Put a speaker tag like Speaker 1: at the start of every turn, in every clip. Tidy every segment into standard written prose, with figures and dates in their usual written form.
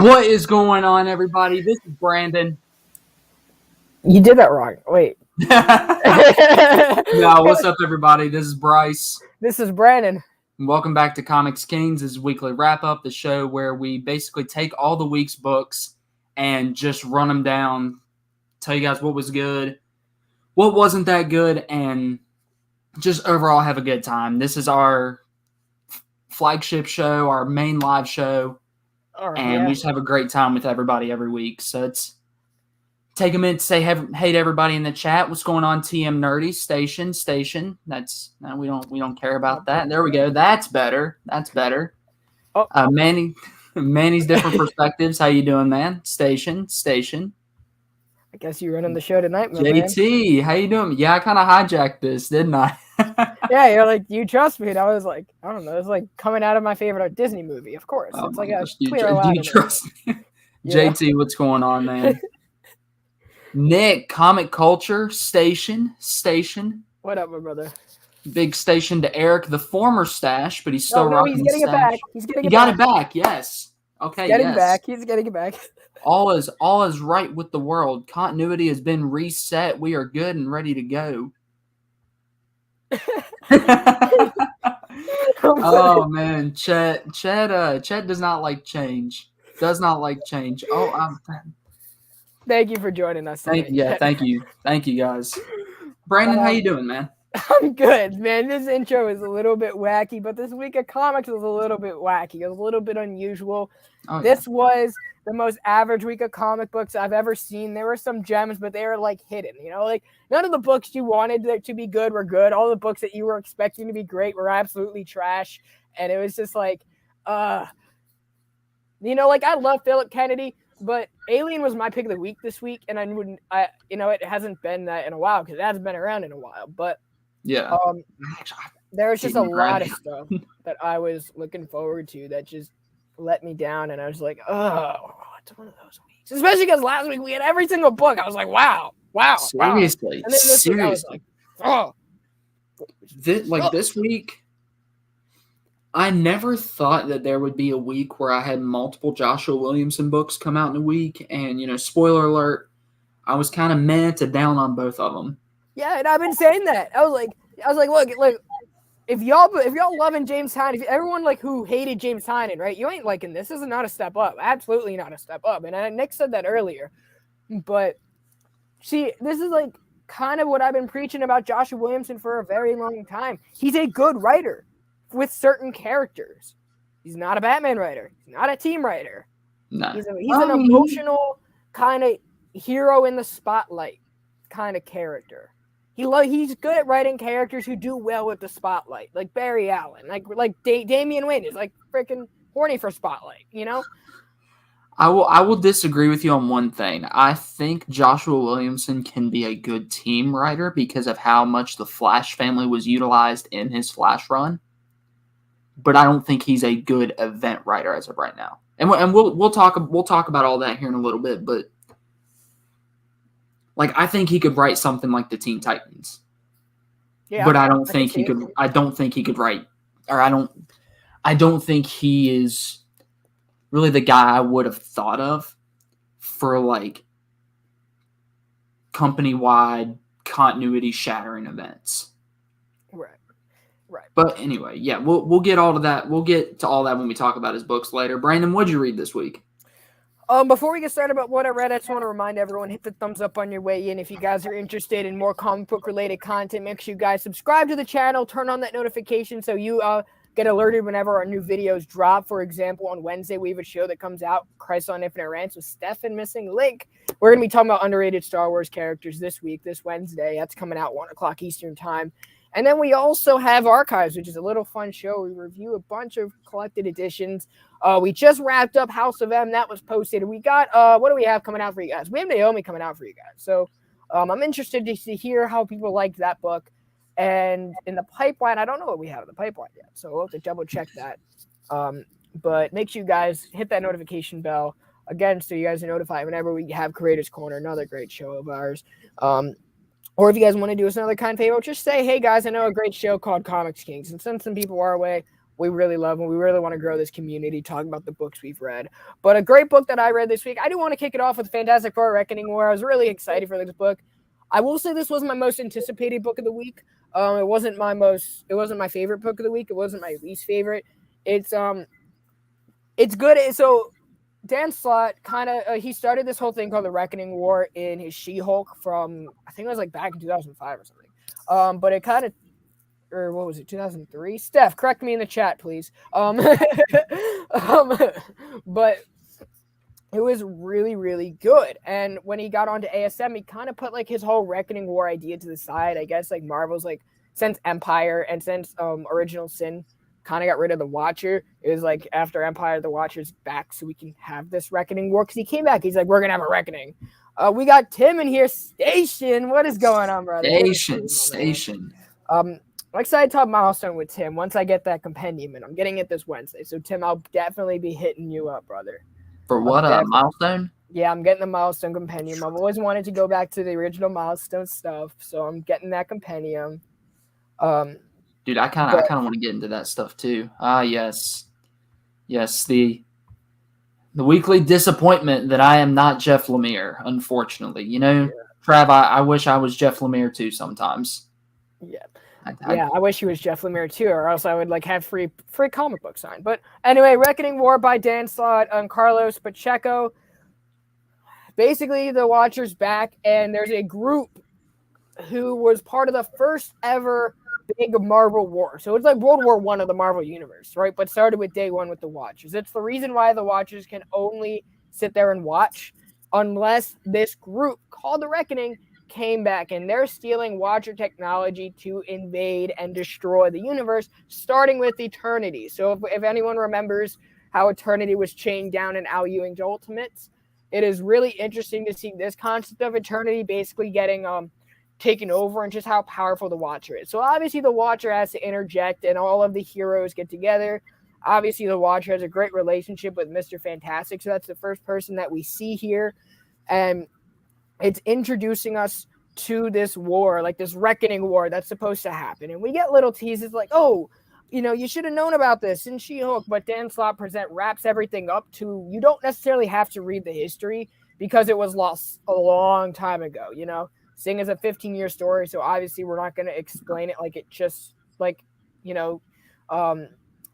Speaker 1: What is going on, everybody? This is Brandon.
Speaker 2: You did that wrong. Wait.
Speaker 1: No, what's up, everybody? This is Bryce.
Speaker 2: This is Brandon.
Speaker 1: And welcome back to Comics Kings. This is weekly wrap-up, the show where we basically take all the week's books and just run them down, tell you guys what was good, what wasn't that good, and just overall have a good time. This is our flagship show, our main live show, and we just have a great time with everybody every week. So it's take a minute to say hey to everybody in the chat. What's going on, TM Nerdy? Station. That's no, we don't care about that. There we go. That's better.
Speaker 2: Oh.
Speaker 1: Manny's different perspectives. How you doing, man? Station.
Speaker 2: I guess you're running the show tonight, my
Speaker 1: JT,
Speaker 2: man.
Speaker 1: How you doing? Yeah, I kind of hijacked this, didn't I?
Speaker 2: Yeah, you're like, you trust me, and I was like, I don't know. It's like coming out of my favorite Disney movie, of course.
Speaker 1: Oh
Speaker 2: it's like
Speaker 1: gosh,
Speaker 2: a clear
Speaker 1: do you trust me? JT, what's going on, man? Nick, Comic Culture, Station.
Speaker 2: What up, my brother?
Speaker 1: Big station to Eric, the former stash, but he's still rocking
Speaker 2: he's getting
Speaker 1: the stash.
Speaker 2: it back. He's getting it
Speaker 1: back.
Speaker 2: He
Speaker 1: got it back, yes. Okay,
Speaker 2: He's getting it back.
Speaker 1: All is right with the world. Continuity has been reset. We are good and ready to go. Oh man, Chet does not like change. Oh,
Speaker 2: thank you for joining us today.
Speaker 1: Thank you guys. Brandon, how you doing, man?
Speaker 2: I'm good, man. This intro is a little bit wacky, but this week of comics was a little bit wacky. It was a little bit unusual.
Speaker 1: Oh, yeah.
Speaker 2: This was the most average week of comic books I've ever seen. There were some gems, but they were like hidden, like none of the books you wanted to be good were good. All the books that you were expecting to be great were absolutely trash. And it was just like, I love Philip Kennedy, but Alien was my pick of the week this week. And it hasn't been that in a while because it hasn't been around in a while, but yeah, there was just a lot of stuff that I was looking forward to that just let me down, and I was like, oh, it's one of those weeks. Especially because last week we had every single book. I was like, wow.
Speaker 1: Seriously.
Speaker 2: And then this week I was like, oh.
Speaker 1: This week, I never thought that there would be a week where I had multiple Joshua Williamson books come out in a week, and, spoiler alert, I was kind of meh to down on both of them.
Speaker 2: Yeah, and I've been saying that. I was like, look, if y'all loving James Tynion, if everyone who hated James Tynion, right? You ain't liking this. This is not a step up. Absolutely not a step up. And Nick said that earlier. But see, this is kind of what I've been preaching about Joshua Williamson for a very long time. He's a good writer with certain characters. He's not a Batman writer. He's not a team writer.
Speaker 1: No.
Speaker 2: He's an emotional kind of hero in the spotlight kind of character. He's good at writing characters who do well with the spotlight, like Barry Allen, like Damian Wayne is freaking horny for spotlight,
Speaker 1: I will disagree with you on one thing. I think Joshua Williamson can be a good team writer because of how much the Flash family was utilized in his Flash run, but I don't think he's a good event writer as of right now. And we'll talk about all that here in a little bit, but. I think he could write something like the Teen Titans. Yeah, but I don't think he could write, or I don't think he is really the guy I would have thought of for company-wide continuity shattering events.
Speaker 2: Right.
Speaker 1: But anyway, yeah, we'll get all to that. We'll get to all that when we talk about his books later. Brandon, what'd you read this week?
Speaker 2: Before we get started about what I read, I just want to remind everyone, hit the thumbs up on your way in. If you guys are interested in more comic book related content, make sure you guys subscribe to the channel, turn on that notification so you get alerted whenever our new videos drop. For example, on Wednesday, we have a show that comes out, Christ on Infinite Rants with Steph and Missing Link. We're going to be talking about underrated Star Wars characters this Wednesday. That's coming out 1 o'clock Eastern time. And then we also have Archives, which is a little fun show. We review a bunch of collected editions. We just wrapped up House of M. That was posted. We got, what do we have coming out for you guys? We have Naomi coming out for you guys. So I'm interested to hear how people liked that book. And in the pipeline, I don't know what we have in the pipeline yet. So we'll have to double check that. But make sure you guys hit that notification bell, again, so you guys are notified whenever we have Creators Corner, another great show of ours. Or if you guys want to do us another kind favor, just say, hey, guys, I know a great show called Comics Kings, and send some people our way. we really love and we really want to grow this community, talk about the books we've read. But a great book that I read this week, I do want to kick it off with Fantastic Four Reckoning War. I was really excited for this book. I will say this wasn't my most anticipated book of the week. It wasn't my favorite book of the week. It wasn't my least favorite. It's good. So Dan Slott he started this whole thing called the Reckoning War in his She-Hulk from, I think it was like back in 2005 or something. But it kind of, or what was it, 2003? Steph, correct me in the chat, please. But it was really, really good. And when he got onto ASM, he kind of put like his whole Reckoning War idea to the side. I guess like Marvel's like, since Empire and since Original Sin kind of got rid of the Watcher, it was like after Empire, the Watcher's back, so we can have this Reckoning War. Because he came back, he's like, we're gonna have a reckoning. We got Tim in here. Station, what is going on, brother?
Speaker 1: Station.
Speaker 2: I'm excited to talk milestone with Tim once I get that compendium, and I'm getting it this Wednesday. So Tim, I'll definitely be hitting you up, brother.
Speaker 1: For what, a milestone?
Speaker 2: Yeah, I'm getting the milestone compendium. I've always wanted to go back to the original milestone stuff, so I'm getting that compendium.
Speaker 1: Dude, I kind of want to get into that stuff too. Yes, the weekly disappointment that I am not Jeff Lemire, unfortunately. You know, Trav, I wish I was Jeff Lemire too sometimes.
Speaker 2: Yeah. I wish he was Jeff Lemire too, or else I would like have free comic book signed. But anyway, Reckoning War by Dan Slott and Carlos Pacheco. Basically, the Watcher's back, and there's a group who was part of the first ever big Marvel war. So it's like World War I of the Marvel universe, right? But started with day one with the Watchers. It's the reason why the Watchers can only sit there and watch unless this group called the Reckoning came back, and they're stealing Watcher technology to invade and destroy the universe, starting with Eternity. So if anyone remembers how Eternity was chained down in Al Ewing's Ultimates, it is really interesting to see this concept of Eternity basically getting taken over and just how powerful the Watcher is. So obviously the Watcher has to interject and all of the heroes get together. Obviously the Watcher has a great relationship with Mr. Fantastic. So that's the first person that we see here. And it's introducing us to this war, like this Reckoning War that's supposed to happen. And we get little teases like, oh, you know, you should have known about this in She-Hulk, but Dan Slott wraps everything up to, you don't necessarily have to read the history because it was lost a long time ago, you know? Seeing as a 15-year story, so obviously we're not going to explain it like it just, like, you know,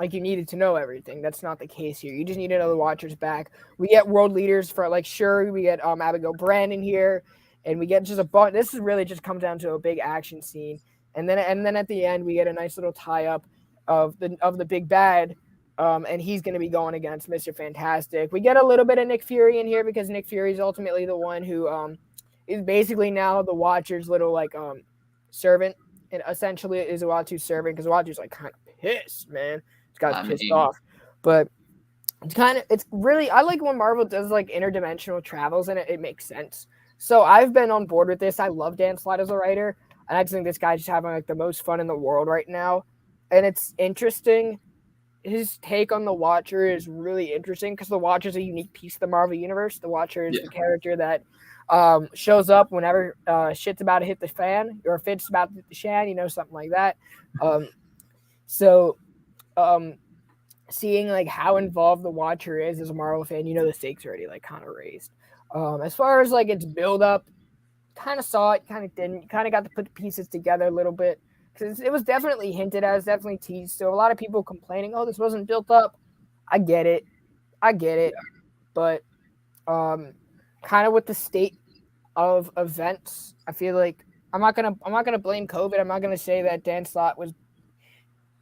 Speaker 2: like you needed to know everything. That's not the case here. You just need to know the Watcher's back. We get world leaders for, like, Shuri. We get Abigail Brandon here, and we get just a bunch. This is really just comes down to a big action scene, and then at the end we get a nice little tie-up of the big bad, and he's going to be going against Mr. Fantastic. We get a little bit of Nick Fury in here because Nick Fury is ultimately the one who is basically now the Watcher's little like servant, and essentially is Uatu's servant because Uatu's like kind of pissed, man. This guy's pissed off, but it's really, I like when Marvel does like interdimensional travels and it makes sense. So I've been on board with this. I love Dan Slott as a writer, and I just think this guy's just having like the most fun in the world right now, and it's interesting. His take on the Watcher is really interesting because the Watcher is a unique piece of the Marvel universe. The Watcher is the character that shows up whenever shit's about to hit the fan, or if it's about to hit the shan, you know, something like that. Seeing like how involved the Watcher is as a Marvel fan, you know, the stakes already like kind of raised. As far as like its build up, kind of saw it, kind of didn't, kind of got to put the pieces together a little bit because it was definitely hinted at, definitely teased. So a lot of people complaining, oh, this wasn't built up. I get it, but kind of with the state of events, I feel like I'm not gonna blame COVID. I'm not gonna say that Dan Slott was.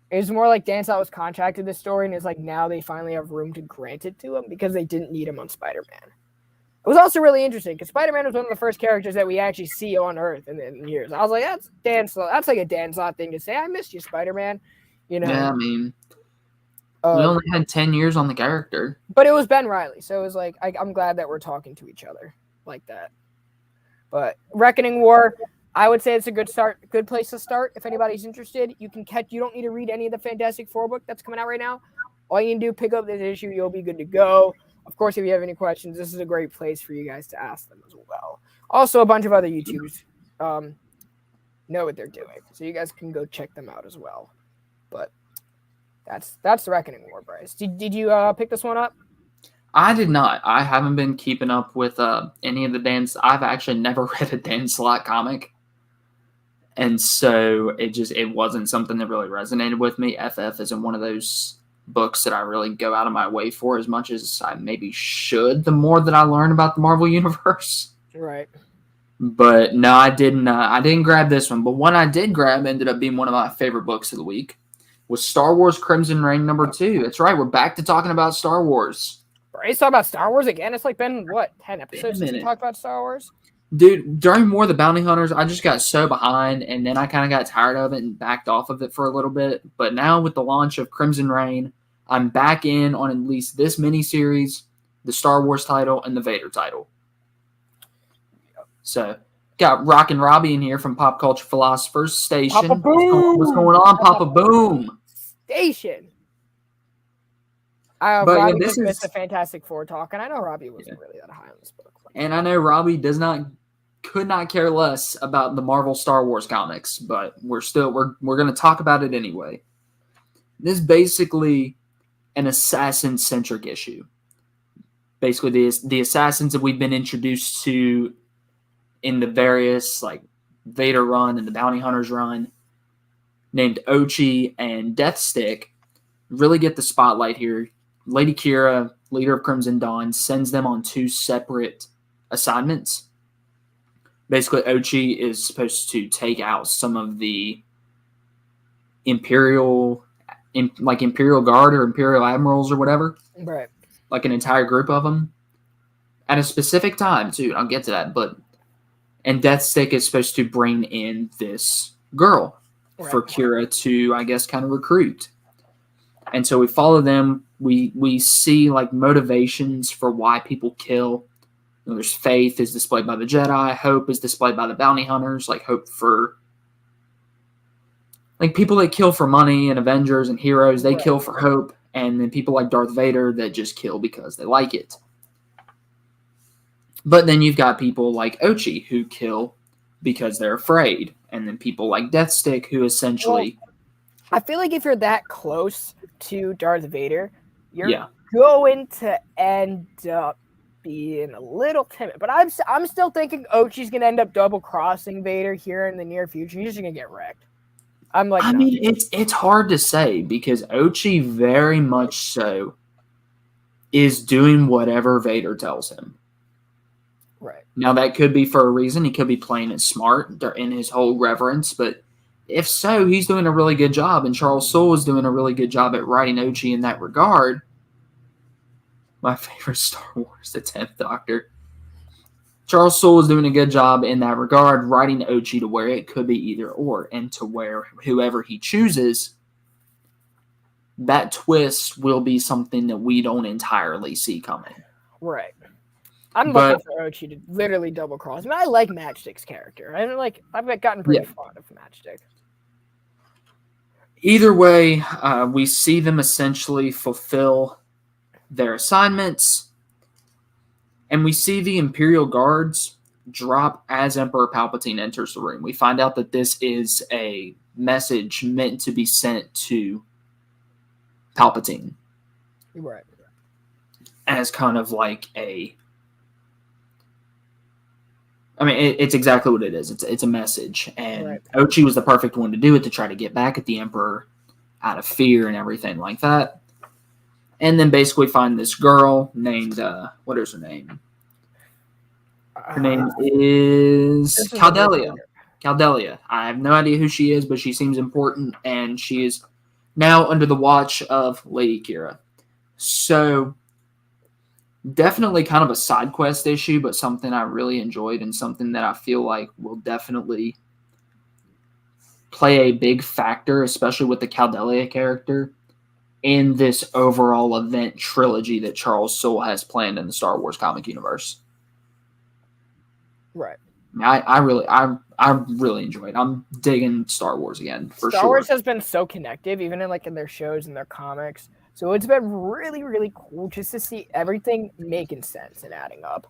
Speaker 2: It was more like Dan Slott was contracted this story, and it's like now they finally have room to grant it to him because they didn't need him on Spider-Man. It was also really interesting because Spider-Man was one of the first characters that we actually see on Earth in years. I was like, that's Dan Slott. That's like a Dan Slott thing to say. I missed you, Spider-Man. You know.
Speaker 1: Yeah, I mean, we only had 10 years on the character,
Speaker 2: but it was Ben Reilly, so it was like I'm glad that we're talking to each other like that. But Reckoning War, I would say it's a good place to start. If anybody's interested, you don't need to read any of the Fantastic Four book that's coming out right now. All you can do, pick up this issue, you'll be good to go. Of course, if you have any questions, this is a great place for you guys to ask them as well. Also, a bunch of other YouTubers know what they're doing, so you guys can go check them out as well. But That's the Reckoning War, Bryce. Did you pick this one up?
Speaker 1: I did not. I haven't been keeping up with any of the Dan's. I've actually never read a Dan Slott comic. And so it wasn't something that really resonated with me. FF isn't one of those books that I really go out of my way for as much as I maybe should the more that I learn about the Marvel Universe.
Speaker 2: Right.
Speaker 1: But no, I didn't grab this one. But one I did grab ended up being one of my favorite books of the week. Was Star Wars Crimson Reign #2. That's right. We're back to talking about Star Wars.
Speaker 2: Bryce, talk about Star Wars again? It's like been, 10 episodes since we talked about Star Wars?
Speaker 1: Dude, during War of the Bounty Hunters, I just got so behind, and then I kind of got tired of it and backed off of it for a little bit. But now with the launch of Crimson Reign, I'm back in on at least this miniseries, the Star Wars title, and the Vader title. So, got Rockin' Robbie in here from Pop Culture Philosopher's Station.
Speaker 2: Papa Boom!
Speaker 1: What's going on, Papa Boom?
Speaker 2: Station.
Speaker 1: But
Speaker 2: Robbie
Speaker 1: yeah,
Speaker 2: just missed the Fantastic Four talk, and I know Robbie wasn't really that high on this book.
Speaker 1: And I know Robbie could not care less about the Marvel Star Wars comics, but we're going to talk about it anyway. This is basically an assassin-centric issue. Basically, the assassins that we've been introduced to in the various, like, Vader run and the Bounty Hunters run, named Ochi and Deathstick, really get the spotlight here. Lady Kira, leader of Crimson Dawn, sends them on 2 separate assignments. Basically, Ochi is supposed to take out some of the Imperial Guard or Imperial Admirals or whatever.
Speaker 2: Right.
Speaker 1: Like an entire group of them. At a specific time, too. I'll get to that. And Deathstick is supposed to bring in this girl for Kira to, I guess, kind of recruit. And so we follow them. We see, like, motivations for why people kill. You know, there's faith is displayed by the Jedi. Hope is displayed by the bounty hunters. Like, hope for, like, people that kill for money and Avengers and heroes, they kill for hope. And then people like Darth Vader that just kill because they like it. But then you've got people like Ochi who kill because they're afraid. And then people like Deathstick who essentially...
Speaker 2: Well, I feel like if you're that close to Darth Vader, you're going to end up being a little timid. But I'm still thinking Ochi's going to end up double-crossing Vader here in the near future. He's just going to get wrecked. I
Speaker 1: mean, it's hard to say because Ochi very much so is doing whatever Vader tells him.
Speaker 2: Right.
Speaker 1: Now, that could be for a reason. He could be playing it smart in his whole reverence, but if so, he's doing a really good job, and Charles Soule is doing a really good job at writing Ochi in that regard. My favorite Star Wars, the 10th Doctor. Charles Soule is doing a good job in that regard, writing Ochi to where it could be either or, and to where whoever he chooses, that twist will be something that we don't entirely see coming.
Speaker 2: Right. I'm looking for Ochi to literally double cross. I mean, I like Matchstick's character. I've gotten pretty fond of Matchstick.
Speaker 1: Either way, we see them essentially fulfill their assignments, and we see the Imperial Guards drop as Emperor Palpatine enters the room. We find out that this is a message meant to be sent to Palpatine.
Speaker 2: Right.
Speaker 1: As kind of like it's exactly what it is. It's a message. And Ochi was the perfect one to do it, to try to get back at the Emperor out of fear and everything like that. And then basically find this girl named, what is her name? Her name is Caldelia. Caldelia. I have no idea who she is, but she seems important, and she is now under the watch of Lady Kira. So, definitely kind of a side quest issue, but something I really enjoyed and something that I feel like will definitely play a big factor, especially with the Caldelia character, in this overall event trilogy that Charles Soule has planned in the Star Wars comic universe.
Speaker 2: Right.
Speaker 1: I really enjoy it. I'm digging Star Wars again, for sure.
Speaker 2: Star Wars has been so connective, even in their shows and their comics. So it's been really, really cool just to see everything making sense and adding up.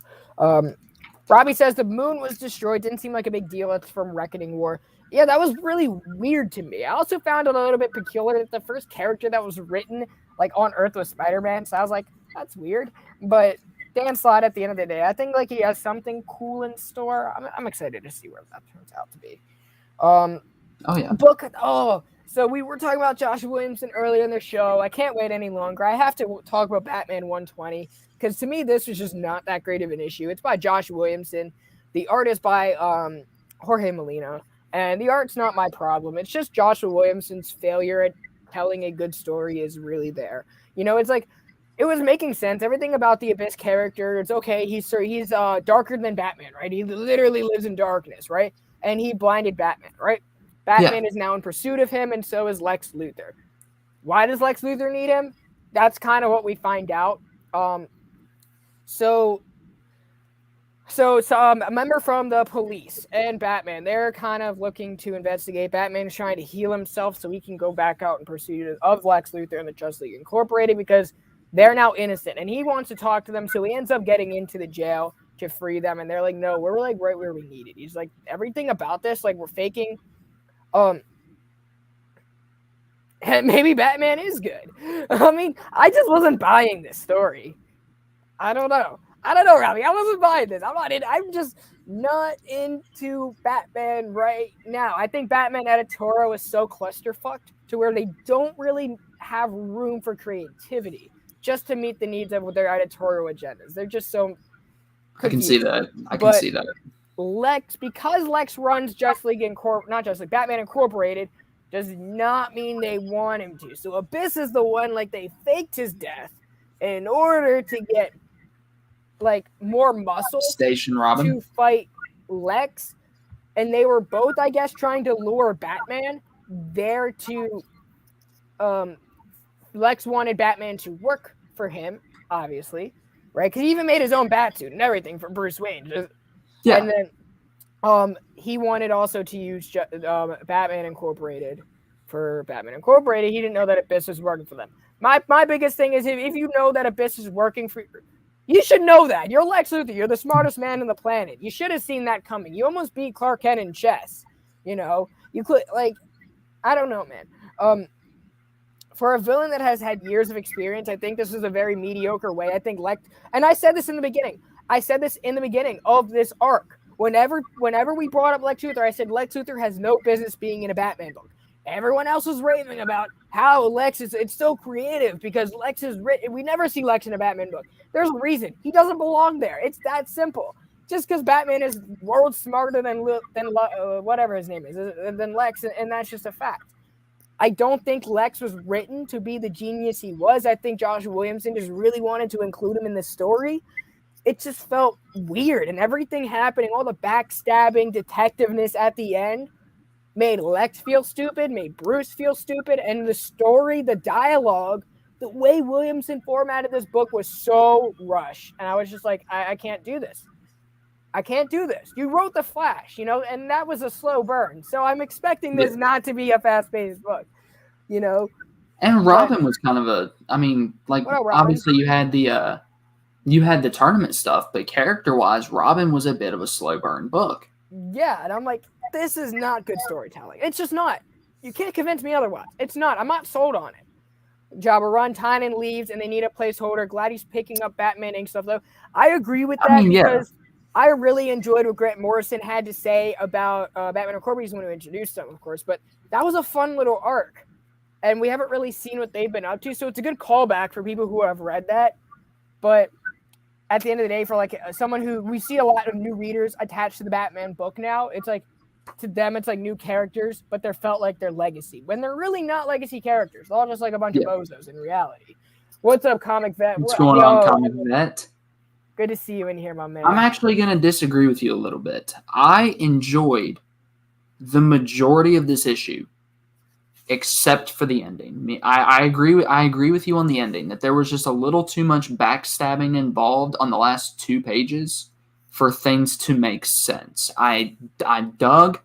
Speaker 2: Robbie says the moon was destroyed. Didn't seem like a big deal. It's from Reckoning War. Yeah, that was really weird to me. I also found it a little bit peculiar that the first character that was written like on Earth was Spider-Man. So I was like, that's weird. But Dan Slott, at the end of the day, I think like he has something cool in store. I'm excited to see where that turns out to be.
Speaker 1: Oh yeah.
Speaker 2: So we were talking about Josh Williamson earlier in the show. I can't wait any longer. I have to talk about Batman 120 because to me this was just not that great of an issue. It's by Josh Williamson. The art is by Jorge Molina. And the art's not my problem. It's just Joshua Williamson's failure at telling a good story is really there. You know, it's like it was making sense. Everything about the Abyss character, it's okay. He's darker than Batman, right? He literally lives in darkness, right? And he blinded Batman, right? Batman is now in pursuit of him, and so is Lex Luthor. Why does Lex Luthor need him? That's kind of what we find out. So a member from the police and Batman, they're kind of looking to investigate. Batman is trying to heal himself so he can go back out in pursuit of Lex Luthor and the Justice League Incorporated because they're now innocent. And he wants to talk to them, so he ends up getting into the jail to free them. And they're like, no, we're like right where we need it. He's like, everything about this, like we're faking. Maybe Batman is good. I mean, I just wasn't buying this story. I don't know, Robbie. I wasn't buying this. I'm just not into Batman right now. I think Batman editorial is so clusterfucked to where they don't really have room for creativity just to meet the needs of their editorial agendas. They're just so confused.
Speaker 1: I can see that. I can see that.
Speaker 2: Because Lex runs Batman Incorporated does not mean they want him to. So Abyss is the one, like, they faked his death in order to get like more muscle
Speaker 1: Station Robin
Speaker 2: to fight Lex, and they were both, I guess, trying to lure Batman there to Lex wanted Batman to work for him, obviously, right? Because he even made his own Batsuit and everything for Bruce Wayne. And then he wanted also to use Batman Incorporated for Batman Incorporated. He didn't know that Abyss was working for them. My biggest thing is if you know that Abyss is working for you should know that. You're Lex Luthor. You're the smartest man on the planet. You should have seen that coming. You almost beat Clark Kent in chess. You know, you could, like, I don't know, man. For a villain that has had years of experience, I think this is a very mediocre way. I think and I said this in the beginning. Of this arc. Whenever we brought up Lex Luthor, I said Lex Luthor has no business being in a Batman book. Everyone else was raving about how Lex it's so creative because Lex is written. We never see Lex in a Batman book. There's a reason. He doesn't belong there. It's that simple. Just because Batman is world smarter than whatever his name is, than Lex, and that's just a fact. I don't think Lex was written to be the genius he was. I think Josh Williamson just really wanted to include him in the story. It just felt weird, and everything happening, all the backstabbing, detectiveness at the end, made Lex feel stupid, made Bruce feel stupid, and the story, the dialogue, the way Williamson formatted this book was so rushed. And I was just like, I can't do this. I can't do this. You wrote The Flash, you know, and that was a slow burn. So I'm expecting this not to be a fast-paced book, you know.
Speaker 1: And Robin was kind of obviously you had the tournament stuff, but character-wise, Robin was a bit of a slow burn book.
Speaker 2: Yeah, and I'm like, this is not good storytelling. It's just not. You can't convince me otherwise. It's not. I'm not sold on it. Jabba Tynan leaves, and they need a placeholder. Glad he's picking up Batman Inc. stuff, though. I agree with that because I really enjoyed what Grant Morrison had to say about Batman Incorporated. He's going to introduce them, of course, but that was a fun little arc, and we haven't really seen what they've been up to, so it's a good callback for people who have read that. But at the end of the day, for like someone who we see a lot of new readers attached to the Batman book now, it's like to them it's like new characters, but they're felt like they're legacy when they're really not legacy characters. They're all just like a bunch of bozos in reality. What's up, Comic Vet?
Speaker 1: What's going on, Comic Vet?
Speaker 2: Good to see you in here, my man.
Speaker 1: I'm actually going to disagree with you a little bit. I enjoyed the majority of this issue, except for the ending. I agree with you on the ending, that there was just a little too much backstabbing involved on the last 2 pages for things to make sense. I dug,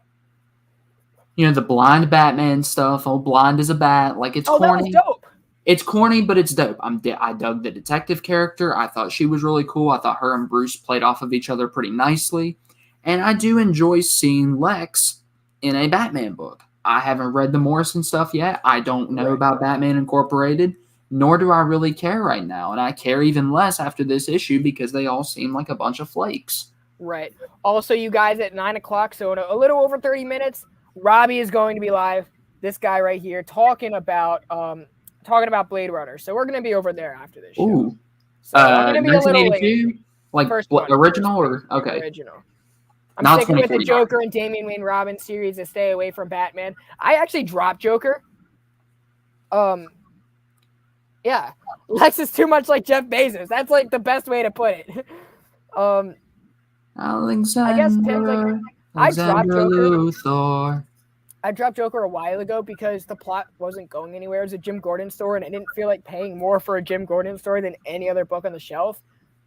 Speaker 1: the blind Batman stuff. Oh, blind as a bat. Like, it's corny.
Speaker 2: That was dope.
Speaker 1: It's corny, but it's dope. I dug the detective character. I thought she was really cool. I thought her and Bruce played off of each other pretty nicely. And I do enjoy seeing Lex in a Batman book. I haven't read the Morrison stuff yet. I don't know about Batman Incorporated, nor do I really care right now. And I care even less after this issue because they all seem like a bunch of flakes.
Speaker 2: Right. Also, you guys, at 9 o'clock, so in a little over 30 minutes, Robbie is going to be live. This guy right here talking about Blade Runner. So we're going to be over there after this show.
Speaker 1: Ooh.
Speaker 2: So I'm going to be a little late.
Speaker 1: Like original or okay?
Speaker 2: Original. I'm sticking with the Joker and Damian Wayne Robin series to stay away from Batman. I actually dropped Joker. Yeah, Lex is too much like Jeff Bezos. That's like the best way to put it.
Speaker 1: Alexander,
Speaker 2: I guess I dropped Joker.
Speaker 1: Luthor.
Speaker 2: I dropped Joker a while ago because the plot wasn't going anywhere. It was a Jim Gordon story, and I didn't feel like paying more for a Jim Gordon story than any other book on the shelf.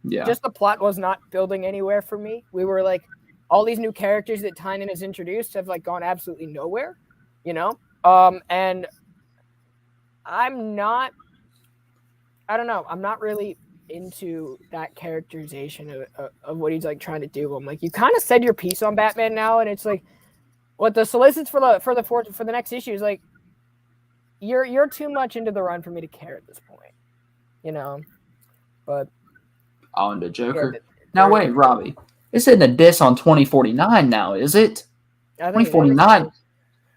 Speaker 1: Yeah,
Speaker 2: just the plot was not building anywhere for me. We were like, all these new characters that Tynion has introduced have like gone absolutely nowhere, you know? And I'm not really into that characterization of what he's like trying to do. I'm like, you kind of said your piece on Batman now, and it's like, what the solicits for the next issue is like, you're too much into the run for me to care at this point, you know? But
Speaker 1: on to Joker. Now wait, Robbie. This isn't a diss on 2049 now, is it? 2049.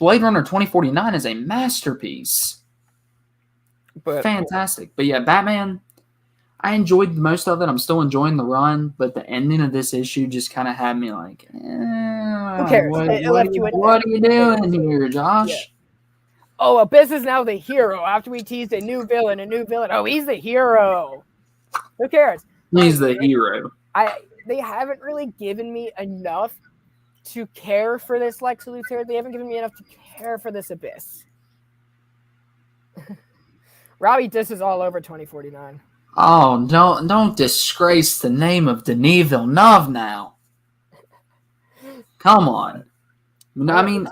Speaker 1: Blade Runner 2049 is a masterpiece. But fantastic. But yeah, Batman, I enjoyed most of it. I'm still enjoying the run, but the ending of this issue just kind of had me like,
Speaker 2: who cares?
Speaker 1: What are you doing here, Josh?
Speaker 2: Yeah. Oh, Abyss is now the hero after we teased a new villain. Oh, he's the hero. Who cares?
Speaker 1: He's the hero.
Speaker 2: They haven't really given me enough to care for this Lex Luthor. They haven't given me enough to care for this Abyss. Robbie disses all over 2049.
Speaker 1: Oh, don't disgrace the name of Denis Villeneuve now. Come on. I mean,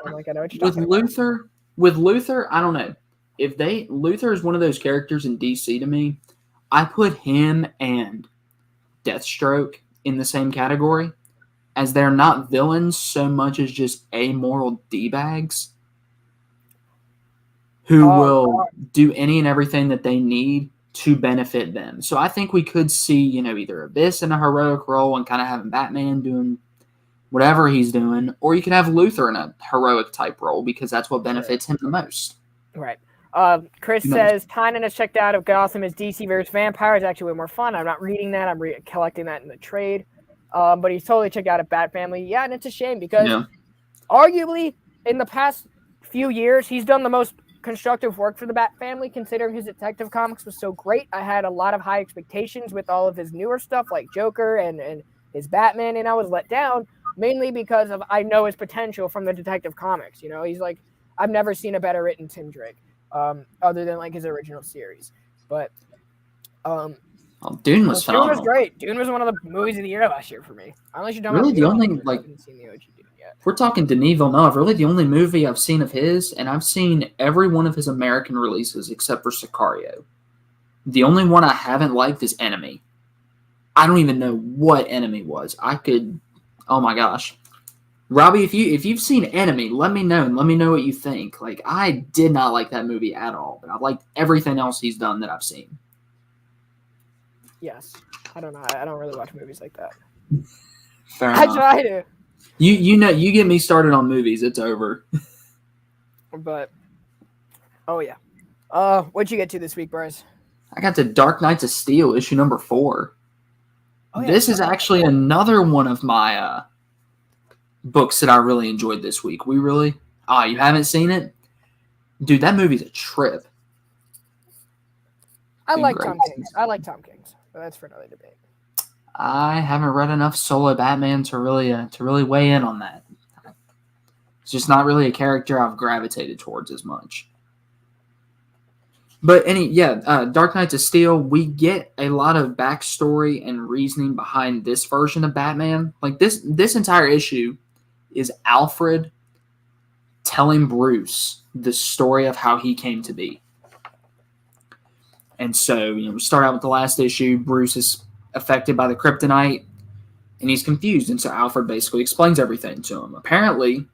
Speaker 1: with Luthor, I don't know. Luthor is one of those characters in DC to me. I put him and Deathstroke in the same category, as they're not villains so much as just amoral D-bags who will do any and everything that they need to benefit them. So I think we could see, either Abyss in a heroic role and kind of having Batman doing whatever he's doing, or you could have Luthor in a heroic type role because that's what benefits him the most.
Speaker 2: Right. Chris says, Tynion has checked out of Gotham as DC vs. Vampire. It's actually way more fun. I'm not reading that. I'm collecting that in the trade. But he's totally checked out of Bat Family. Yeah, and it's a shame because arguably in the past few years, he's done the most constructive work for the Bat Family, considering his Detective Comics was so great. I had a lot of high expectations with all of his newer stuff like Joker and his Batman, and I was let down mainly because I know his potential from the Detective Comics. He's like, I've never seen a better written Tim Drake. Other than like his original series, but
Speaker 1: Dune was phenomenal.
Speaker 2: Dune was great. Dune was one of the movies of the year last year for me. Unless you're
Speaker 1: really the only like, seen the OG Dune yet. If we're talking Denis Villeneuve, really the only movie I've seen of his, and I've seen every one of his American releases except for Sicario. The only one I haven't liked is Enemy. I don't even know what Enemy was. Oh my gosh. Robbie, if you've seen Enemy, let me know and let me know what you think. Like, I did not like that movie at all, but I liked everything else he's done that I've seen.
Speaker 2: Yes, I don't know. I don't really watch movies like that.
Speaker 1: Fair enough.
Speaker 2: I try to.
Speaker 1: You get me started on movies, it's over.
Speaker 2: But, oh yeah. What'd you get to this week, Bryce?
Speaker 1: I got to Dark Knights of Steel, issue number 4. Oh, yeah, this is actually another one of my books that I really enjoyed this week. You haven't seen it? Dude, that movie's a trip.
Speaker 2: I like Tom King, but that's for another debate.
Speaker 1: I haven't read enough solo Batman to really weigh in on that. It's just not really a character I've gravitated towards as much. But Dark Knights of Steel, we get a lot of backstory and reasoning behind this version of Batman. Like this entire issue is Alfred telling Bruce the story of how he came to be. And so, we start out with the last issue. Bruce is affected by the kryptonite, and he's confused. And so Alfred basically explains everything to him. Apparently,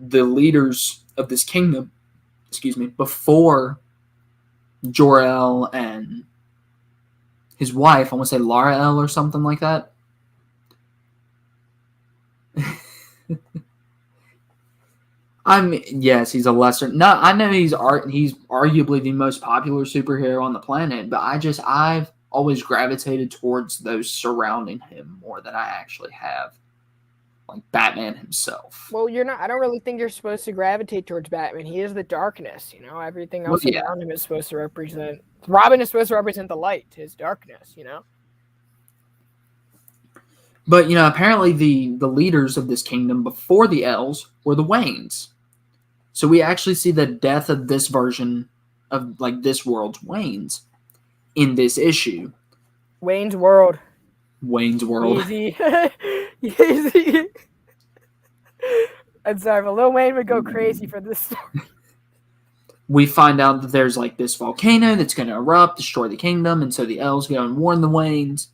Speaker 1: the leaders of this kingdom, before Jor-El and his wife, I want to say Lara-El or something like that. Yes, he's a lesser. No, I know he's arguably the most popular superhero on the planet, but I've always gravitated towards those surrounding him more than I actually have, like Batman himself.
Speaker 2: Well, you're not. I don't really think you're supposed to gravitate towards Batman. He is the darkness. Everything else around him is supposed to represent. Robin is supposed to represent the light, his darkness.
Speaker 1: But apparently the leaders of this kingdom before the Elves were the Waynes. So we actually see the death of this version of this world's Waynes in this issue.
Speaker 2: Wayne's World.
Speaker 1: Easy.
Speaker 2: Easy. I'm sorry, but Lil Wayne would go crazy for this story.
Speaker 1: We find out that there's this volcano that's going to erupt, destroy the kingdom, and so the Elves go and warn the Waynes,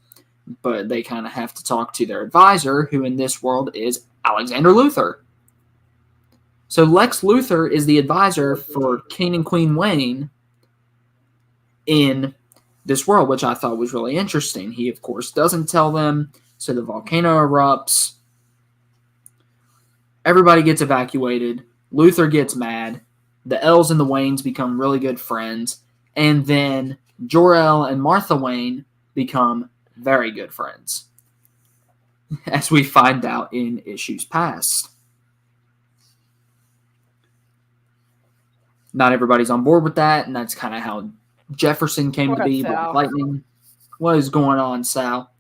Speaker 1: but they kind of have to talk to their advisor, who in this world is Alexander Luthor. So Lex Luthor is the advisor for King and Queen Wayne in this world, which I thought was really interesting. He, of course, doesn't tell them, so the volcano erupts. Everybody gets evacuated. Luthor gets mad. The Elves and the Waynes become really good friends. And then Jor-El and Martha Wayne become very good friends, as we find out in issues past. Not everybody's on board with that, and that's kind of how Jefferson came to be. Black Lightning. What is going on, Sal?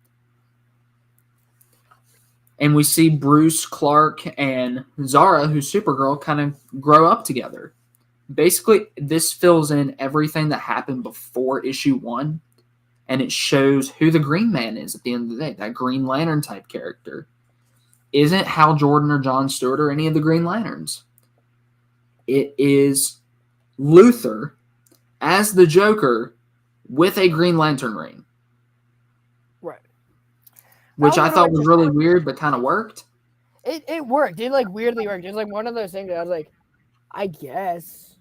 Speaker 1: And we see Bruce, Clark, and Zara, who's Supergirl, kind of grow up together. Basically, this fills in everything that happened before issue 1, and it shows who the Green Man is at the end of the day, that Green Lantern type character. Isn't Hal Jordan or John Stewart or any of the Green Lanterns. It is Luthor as the Joker with a Green Lantern ring.
Speaker 2: Right.
Speaker 1: Which I thought was really weird, but kind of worked.
Speaker 2: It worked. It weirdly worked. It was one of those things that I was like, I guess.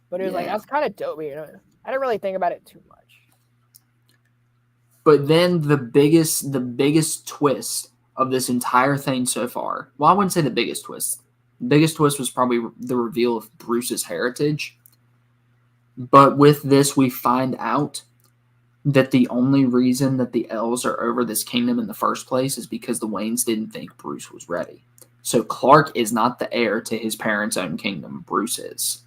Speaker 2: But it was that's kind of dope. I didn't really think about it too much.
Speaker 1: But then the biggest twist of this entire thing so far. Well, I wouldn't say the biggest twist. The biggest twist was probably the reveal of Bruce's heritage. But with this, we find out that the only reason that the Elves are over this kingdom in the first place is because the Waynes didn't think Bruce was ready. So Clark is not the heir to his parents' own kingdom. Bruce is.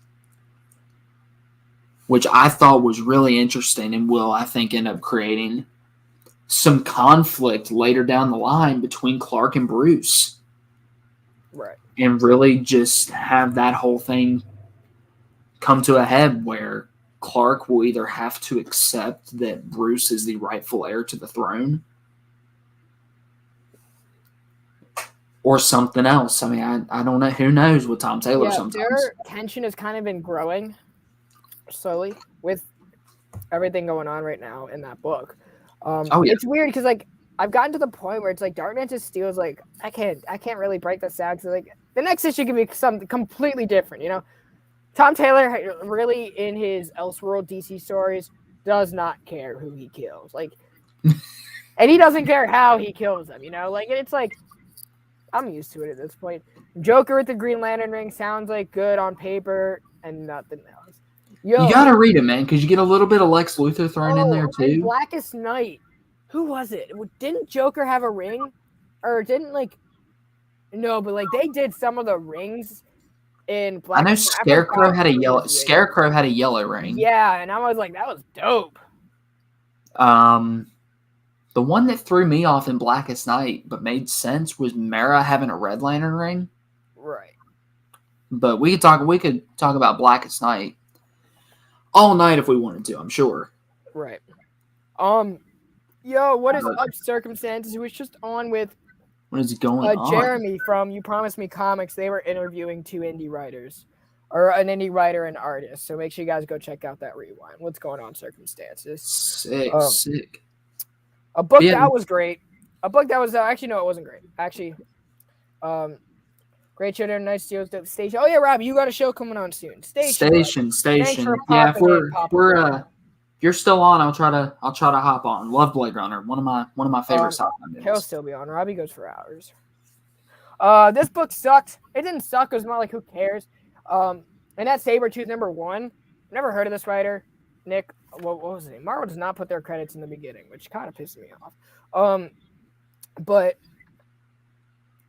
Speaker 1: Which I thought was really interesting and will, I think, end up creating some conflict later down the line between Clark and Bruce.
Speaker 2: Right.
Speaker 1: And really just have that whole thing come to a head where Clark will either have to accept that Bruce is the rightful heir to the throne or something else. I mean, I don't know. Who knows with Tom Taylor sometimes.
Speaker 2: Their tension has kind of been growing slowly with everything going on right now in that book. It's weird because I've gotten to the point where it's Dark Mantis Steel is I can't really break this out because the next issue can be something completely different, Tom Taylor really in his Elseworld DC stories does not care who he kills, and he doesn't care how he kills them, it's I'm used to it at this point. Joker with the Green Lantern ring sounds good on paper and nothing else. You
Speaker 1: gotta read it, man, because you get a little bit of Lex Luthor thrown in there too.
Speaker 2: Blackest Night. Who was it? Didn't Joker have a ring? Or didn't no, but they did some of the rings in Black.
Speaker 1: I know Scarecrow had a yellow ring.
Speaker 2: Yeah, and I was that was dope.
Speaker 1: The one that threw me off in Blackest Night but made sense was Mara having a Red Lantern ring.
Speaker 2: Right.
Speaker 1: But we could talk about Blackest Night all night if we wanted to, I'm sure.
Speaker 2: Right. Yo, what is up, Circumstances? Who was just on with
Speaker 1: what is going on?
Speaker 2: Jeremy from You Promised Me Comics. They were interviewing 2 indie writers, or an indie writer and artist. So make sure you guys go check out that rewind. What's going on, Circumstances?
Speaker 1: Sick.
Speaker 2: A book that was great. A book that was actually no, it wasn't great. Actually, Great show there. Nice shows. Station. Oh yeah, Rob, you got a show coming on soon. Station.
Speaker 1: Station. Yeah, if you're still on, I'll try to hop on. Love Blade Runner. One of my favorite sci-fi
Speaker 2: He'll still be on. Robbie goes for hours. This book sucks. It didn't suck. It was more like, who cares? And that's Sabertooth #1. Never heard of this writer. Nick, what was his name? Marvel does not put their credits in the beginning, which kind of pissed me off. But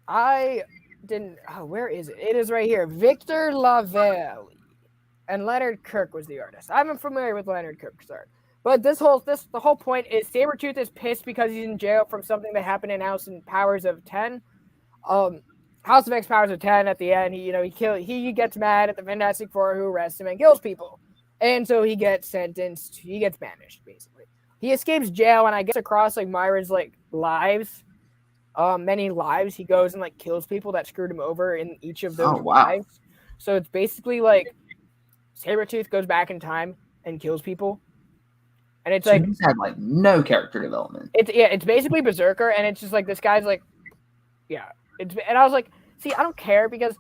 Speaker 2: I didn't. Oh, where is it? It is right here. Victor Lavallee and Leonard Kirk was the artist. I'm familiar with Leonard Kirk's art, but the whole point is Sabertooth is pissed because he's in jail from something that happened in House of Powers of 10. House of X Powers of 10. At the end, he gets mad at the Fantastic Four who arrest him and kills people, and so he gets sentenced. He gets banished basically. He escapes jail and I guess across like Myra's like lives. Many lives. He goes and like kills people that screwed him over in each of those lives. So it's basically like Sabertooth goes back in time and kills people. And it's like
Speaker 1: he's had like no character development.
Speaker 2: It's basically Berserker, and it's just like this guy's like, yeah. And I was like, see, I don't care, because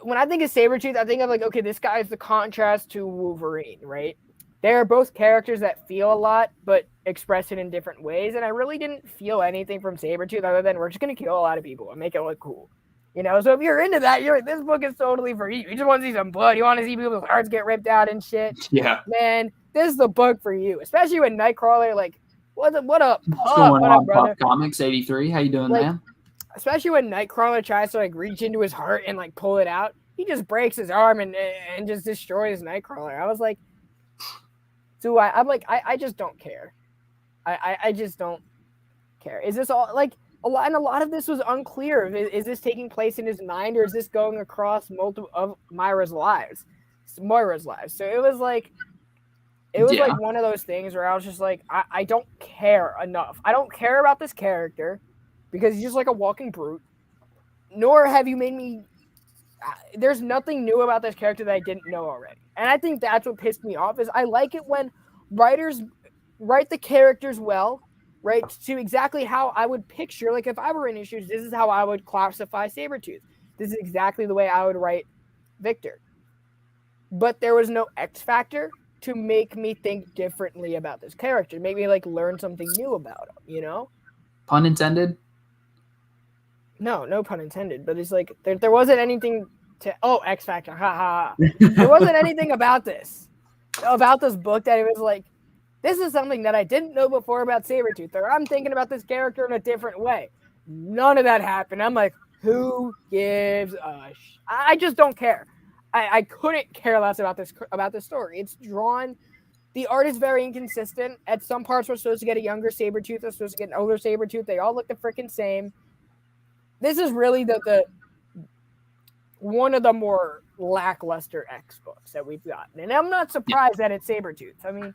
Speaker 2: when I think of Sabertooth, I think of like, okay, this guy's the contrast to Wolverine, right? They're both characters that feel a lot, but express it in different ways. And I really didn't feel anything from Sabertooth other than we're just going to kill a lot of people and make it look cool. You know, so if you're into that, you're like, this book is totally for you. You just want to see some blood. You want to see people's hearts get ripped out and shit.
Speaker 1: Yeah.
Speaker 2: Man, this is the book for you. Especially when Nightcrawler, like, what up,
Speaker 1: What's going on, brother? Comics 83. How you doing, like, man?
Speaker 2: Especially when Nightcrawler tries to, like, reach into his heart and, like, pull it out. He just breaks his arm and just destroys Nightcrawler. I was like, so I'm like, I just don't care. I just don't care. Is this all, like, a lot of this was unclear. Is this taking place in his mind, or is this going across multiple of Moira's lives? So it was like, like one of those things where I was just like, I don't care enough. I don't care about this character because he's just like a walking brute. Nor have you made me. There's nothing new about this character that I didn't know already. And I think that's what pissed me off. Is I like it when writers write the characters well, right, to exactly how I would picture, like if I were in issues, this is how I would classify Sabertooth. This is exactly the way I would write Victor. But there was no X factor to make me think differently about this character, make me like learn something new about him, you know?
Speaker 1: Pun intended?
Speaker 2: No pun intended, but it's like there wasn't anything to X factor, haha. There wasn't anything about this book that it was like, this is something that I didn't know before about Sabertooth, or I'm thinking about this character in a different way. None of that happened. I'm like, who gives a I just don't care. I couldn't care less about this story. It's drawn. The art is very inconsistent. At some parts, we're supposed to get a younger Sabertooth. We're supposed to get an older Sabertooth. They all look the freaking same. This is really the one of the more lackluster X books that we've gotten. And I'm not surprised that it's Sabertooth. I mean,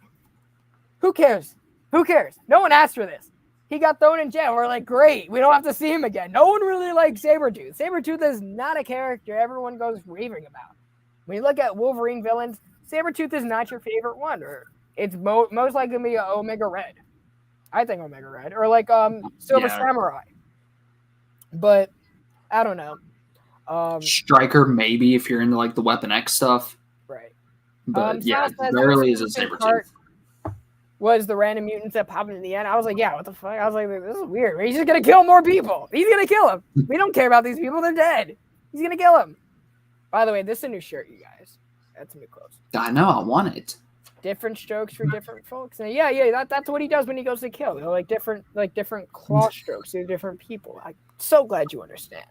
Speaker 2: who cares? Who cares? No one asked for this. He got thrown in jail. We're like, great. We don't have to see him again. No one really likes Sabertooth. Sabertooth is not a character everyone goes raving about. When you look at Wolverine villains, Sabertooth is not your favorite one. Or it's most likely going to be Omega Red. I think Omega Red. Or like Silver Samurai. But I don't know.
Speaker 1: Striker, maybe, if you're into like the Weapon X stuff.
Speaker 2: Right.
Speaker 1: But rarely is a Sabertooth.
Speaker 2: Was the random mutants that popped in the end. I was like, yeah, what the fuck? I was like, this is weird. He's just going to kill more people. He's going to kill them. We don't care about these people. They're dead. He's going to kill them. By the way, this is a new shirt, you guys. That's new clothes.
Speaker 1: I know. I want it.
Speaker 2: Different strokes for different folks. And that's what he does when he goes to kill. You know, like different claw strokes to different people. I'm so glad you understand.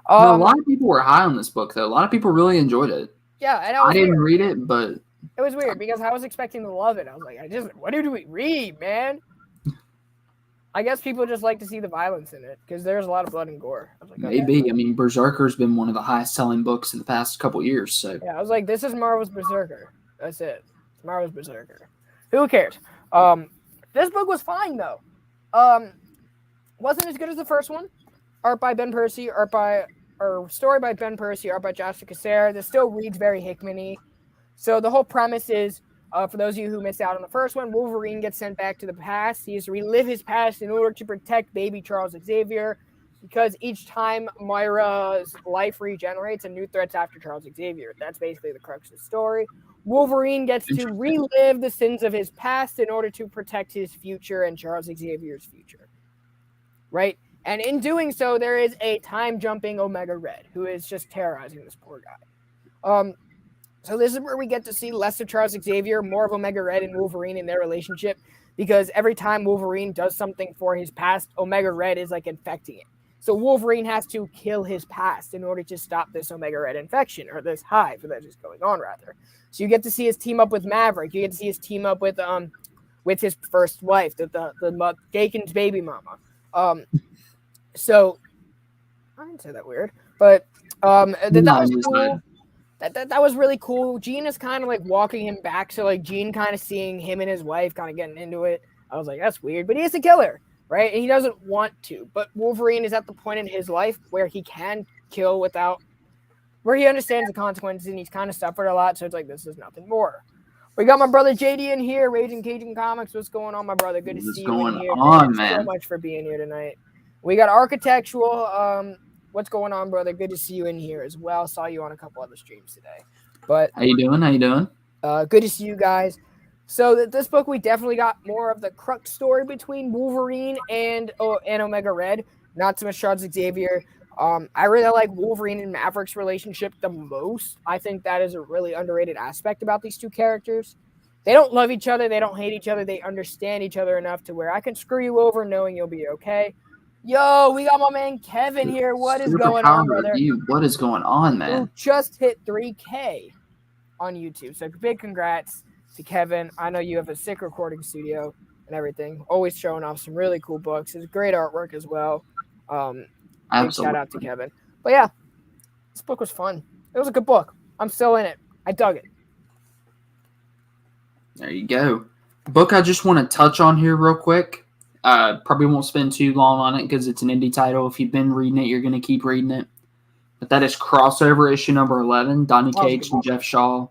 Speaker 1: A lot of people were high on this book, though. A lot of people really enjoyed it.
Speaker 2: Yeah, and
Speaker 1: I didn't read it, but
Speaker 2: it was weird because I was expecting to love it. I was like, what did we read, man? I guess people just like to see the violence in it because there's a lot of blood and gore. I was like,
Speaker 1: maybe. Okay. I mean, Berserker's been one of the highest selling books in the past couple years. So
Speaker 2: yeah, I was like, this is Marvel's Berserker. That's it. It's Marvel's Berserker. Who cares? This book was fine though. Wasn't as good as the first one. Art by Ben Percy, story by Ben Percy, art by Josh Cassare. This still reads very Hickman-y. So the whole premise is, for those of you who missed out on the first one, Wolverine gets sent back to the past. He has to relive his past in order to protect baby Charles Xavier. because each time Moira's life regenerates, a new threat's after Charles Xavier. That's basically the crux of the story. Wolverine gets to relive the sins of his past in order to protect his future and Charles Xavier's future. Right? And in doing so, there is a time-jumping Omega Red who is just terrorizing this poor guy. So this is where we get to see less of Charles Xavier, more of Omega Red and Wolverine in their relationship, because every time Wolverine does something for his past, Omega Red is like infecting it. So Wolverine has to kill his past in order to stop this Omega Red infection, or this hive that is going on, rather. So you get to see his team up with Maverick. You get to see his team up with his first wife, the Dakin's baby mama. So I didn't say that weird, but that was cool. That was really cool. Jean is kind of like walking him back, so like Jean kind of seeing him and his wife kind of getting into it. I was like, that's weird, but he has to kill her, right? And he doesn't want to. But Wolverine is at the point in his life where he can kill where he understands the consequences, and he's kind of suffered a lot. So it's like, this is nothing more. We got my brother JD in here, Raging Cajun Comics. What's going on, my brother? Good to see you in here. Thank you so much for being here tonight. We got Architectural. What's going on, brother? Good to see you in here as well. Saw you on a couple other streams today. But
Speaker 1: how you doing?
Speaker 2: Good to see you guys. So this book, we definitely got more of the crux story between Wolverine and Omega Red. Not so much Charles Xavier. I really like Wolverine and Maverick's relationship the most. I think that is a really underrated aspect about these two characters. They don't love each other. They don't hate each other. They understand each other enough to where I can screw you over knowing you'll be okay. Yo, we got my man Kevin here. What is going on, brother?
Speaker 1: What is going on, man?
Speaker 2: Who just hit 3K on YouTube. So big congrats to Kevin. I know you have a sick recording studio and everything. Always showing off some really cool books. It's great artwork as well. Big shout out to Kevin. But yeah, this book was fun. It was a good book. I'm still in it. I dug it.
Speaker 1: There you go. Book I just want to touch on here real quick. Probably won't spend too long on it because it's an indie title. If you've been reading it, you're going to keep reading it. But that is Crossover issue number 11. Donny Cates and Jeff Shaw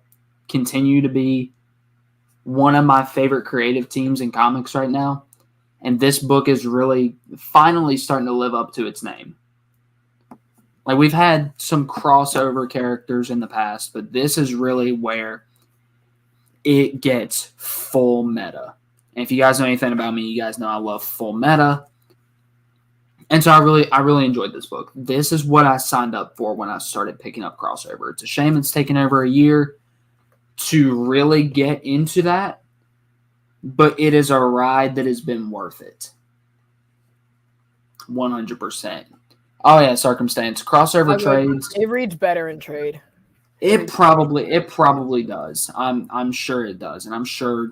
Speaker 1: continue to be one of my favorite creative teams in comics right now. And this book is really finally starting to live up to its name. Like, we've had some crossover characters in the past, but this is really where it gets full meta. And if you guys know anything about me, you guys know I love full meta. And so I really enjoyed this book. This is what I signed up for when I started picking up crossover. It's a shame it's taken over a year to really get into that, but it is a ride that has been worth it. 100%. Oh yeah, Circumstance. Crossover trades.
Speaker 2: It reads better in trade.
Speaker 1: It probably does. I'm sure it does. And I'm sure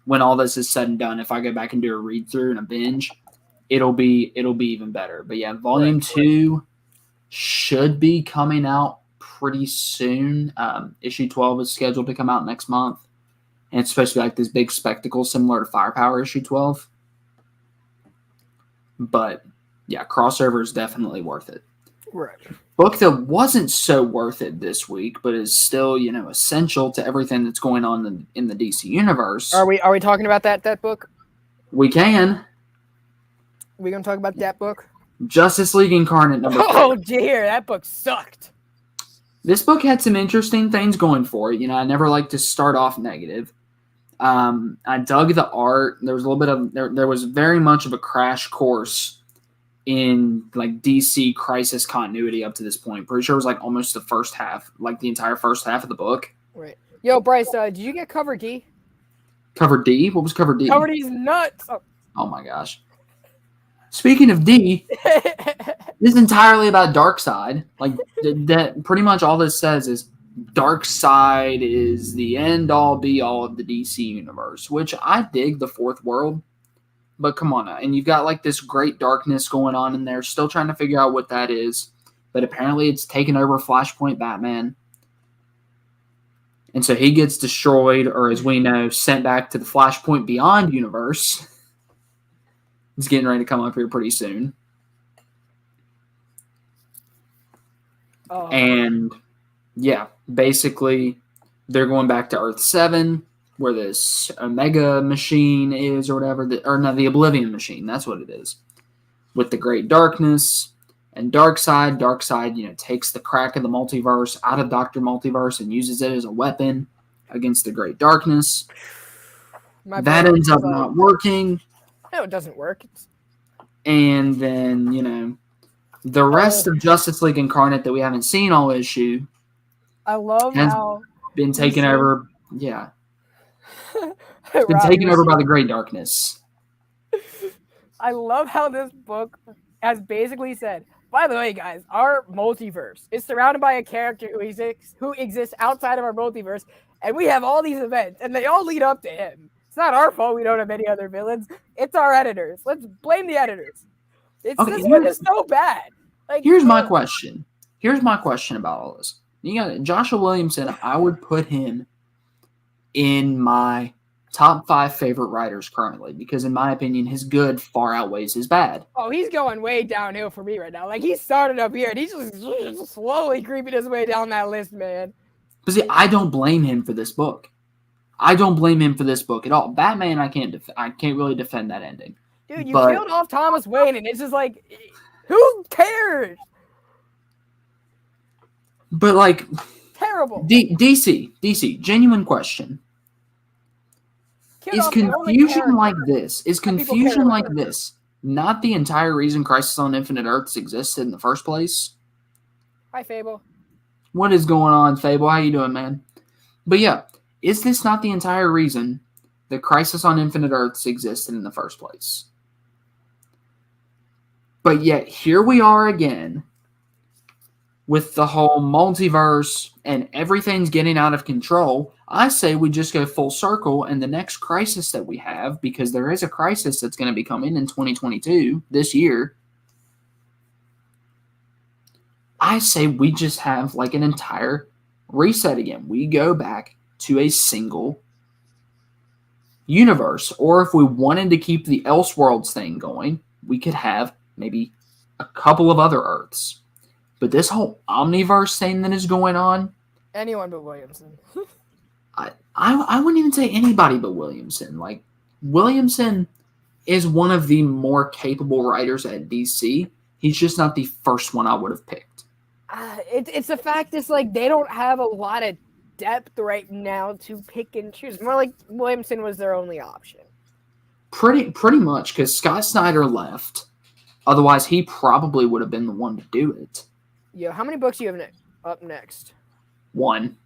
Speaker 1: when all this is said and done, if I go back and do a read through and a binge, it'll be even better. But yeah, volume 2 should be coming out pretty soon. Issue 12 is scheduled to come out next month, and it's supposed to be like this big spectacle similar to Firepower issue 12. But yeah, crossover is definitely worth it.
Speaker 2: Right.
Speaker 1: Book that wasn't so worth it this week, but is still, essential to everything that's going on in the DC universe.
Speaker 2: Are we talking about that book?
Speaker 1: We can.
Speaker 2: We gonna talk about that book?
Speaker 1: Justice League Incarnate number 4.
Speaker 2: Oh dear, that book sucked.
Speaker 1: This book had some interesting things going for it. I never like to start off negative. I dug the art. There was a little bit of there was very much of a crash course in like DC crisis continuity up to this point. Pretty sure it was like almost the first half, like the entire first half of the book.
Speaker 2: Right. Yo, Bryce, did you get cover D?
Speaker 1: Cover D? What was cover D?
Speaker 2: Cover D's nuts.
Speaker 1: Oh my gosh. Speaking of D, this is entirely about Darkseid. Like that, pretty much all this says is Darkseid is the end all be all of the DC universe, which I dig the fourth world. But come on now. And you've got like this great darkness going on in there, still trying to figure out what that is. But apparently it's taken over Flashpoint Batman. And so he gets destroyed, or as we know, sent back to the Flashpoint Beyond universe. He's getting ready to come up here pretty soon.
Speaker 2: Oh.
Speaker 1: And yeah, basically they're going back to Earth 7, where this Omega machine is, or whatever, the Oblivion machine. That's what it is. With the Great Darkness, And Darkseid, takes the crack of the multiverse out of Dr. Multiverse and uses it as a weapon against the Great Darkness. That ends up not working.
Speaker 2: No, it doesn't work.
Speaker 1: And then, the rest of Justice League Incarnate that we haven't seen all issue.
Speaker 2: I love how
Speaker 1: been taken over. Yeah. It's been taken over by the Great Darkness.
Speaker 2: I love how this book has basically said, by the way, guys, our multiverse is surrounded by a character who exists outside of our multiverse, and we have all these events, and they all lead up to him. It's not our fault we don't have any other villains. It's our editors. Let's blame the editors. This one is so bad.
Speaker 1: Here's my question. Here's my question about all this. You got Joshua Williamson. I would put him in my top 5 favorite writers currently because, in my opinion, his good far outweighs his bad.
Speaker 2: Oh, he's going way downhill for me right now. He started up here and he's just slowly creeping his way down that list, man.
Speaker 1: But see, I don't blame him for this book. I don't blame him for this book at all. Batman, I can't really defend that ending.
Speaker 2: Dude, you killed off Thomas Wayne, and it's just who cares?
Speaker 1: But
Speaker 2: terrible.
Speaker 1: DC, genuine question. Is confusion like this not the entire reason Crisis on Infinite Earths existed in the first place?
Speaker 2: Hi, Fable.
Speaker 1: What is going on, Fable? How you doing, man? But yeah, is this not the entire reason that Crisis on Infinite Earths existed in the first place? But yet, here we are again with the whole multiverse and everything's getting out of control. I say we just go full circle, and the next crisis that we have, because there is a crisis that's going to be coming in 2022, this year, I say we just have an entire reset again. We go back to a single universe. Or if we wanted to keep the Elseworlds thing going, we could have maybe a couple of other Earths. But this whole Omniverse thing that is going on...
Speaker 2: Anyone but Williamson.
Speaker 1: I wouldn't even say anybody but Williamson. Williamson is one of the more capable writers at DC. He's just not the first one I would have picked.
Speaker 2: It's the fact it's they don't have a lot of depth right now to pick and choose. More like Williamson was their only option.
Speaker 1: Pretty much, because Scott Snyder left. Otherwise, he probably would have been the one to do it.
Speaker 2: Yo, how many books do you have up next?
Speaker 1: One.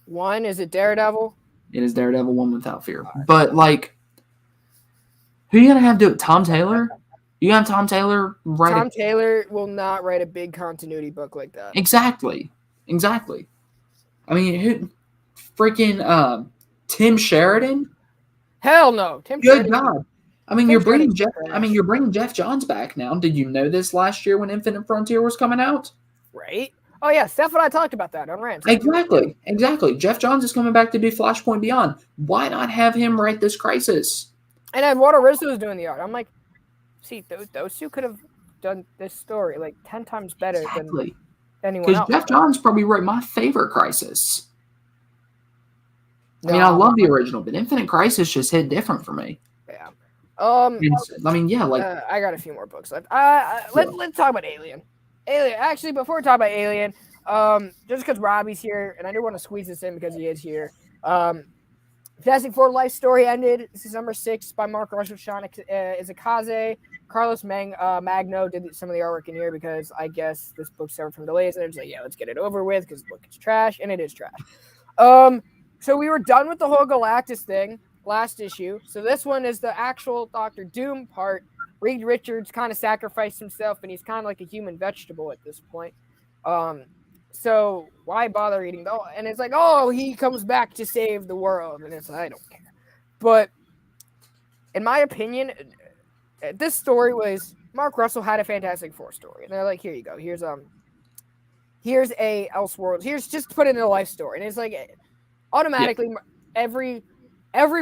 Speaker 2: One? Is it Daredevil?
Speaker 1: It is Daredevil, One Without Fear. Right. But, who are you going to have do it? Tom Taylor? You got Tom Taylor write
Speaker 2: Tom Taylor will not write a big continuity book like that.
Speaker 1: Exactly. I mean, who... Freaking Tim Sheridan?
Speaker 2: Hell no.
Speaker 1: Good God. I mean, you're bringing Jeff Johns back now. Did you know this last year when Infinite Frontier was coming out?
Speaker 2: Right. Oh yeah, Steph and I talked about that on Rants.
Speaker 1: Exactly. Jeff Johns is coming back to do Flashpoint Beyond. Why not have him write this crisis?
Speaker 2: And Eduardo Rizzo was doing the art. I'm see, those two could have done this story 10 times better than anyone else.
Speaker 1: Because Jeff Johns probably wrote my favorite crisis. I mean, I love the original, but Infinite Crisis just hit different for me.
Speaker 2: Yeah.
Speaker 1: I
Speaker 2: got a few more books left. Let's talk about Alien. Actually, before we talk about Alien, just because Robbie's here, and I do want to squeeze this in because he is here. Fantastic Four Life Story ended. This is number 6 by Mark Russell, Sean Izakaze. Carlos Magno did some of the artwork in here because I guess this book suffered from delays, and they're just let's get it over with because the book is trash, and it is trash. So we were done with the whole Galactus thing last issue. So this one is the actual Doctor Doom part. Reed Richards kind of sacrificed himself, and he's kind of like a human vegetable at this point. So why bother eating? And it's he comes back to save the world, and I don't care. But in my opinion, this story was Mark Russell had a Fantastic Four story, and they're here you go. Here's a Elseworlds. Here's just put it in a life story, and it's automatically every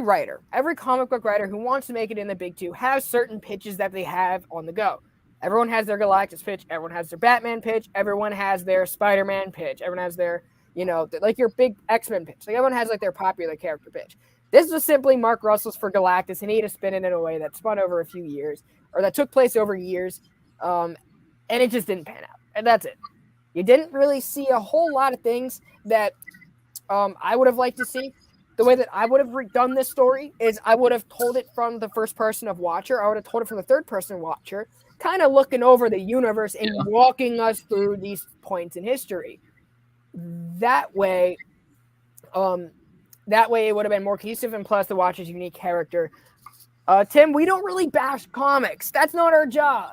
Speaker 2: writer, every comic book writer who wants to make it in the big two has certain pitches that they have on the go. Everyone has their Galactus pitch. Everyone has their Batman pitch. Everyone has their Spider-Man pitch. Everyone has their, your big X-Men pitch. Everyone has their popular character pitch. This was simply Mark Russell's for Galactus, and he had to spin it in a way that spun over a few years, or that took place over years. And and it just didn't pan out. And that's it. You didn't really see a whole lot of things that I would have liked to see. The way that I would have done this story is I would have told it from the first person of Watcher. I would have told it from the third person Watcher, kind of looking over the universe and walking us through these points in history. That way it would have been more cohesive, and plus the Watcher's unique character. Tim, we don't really bash comics. That's not our job.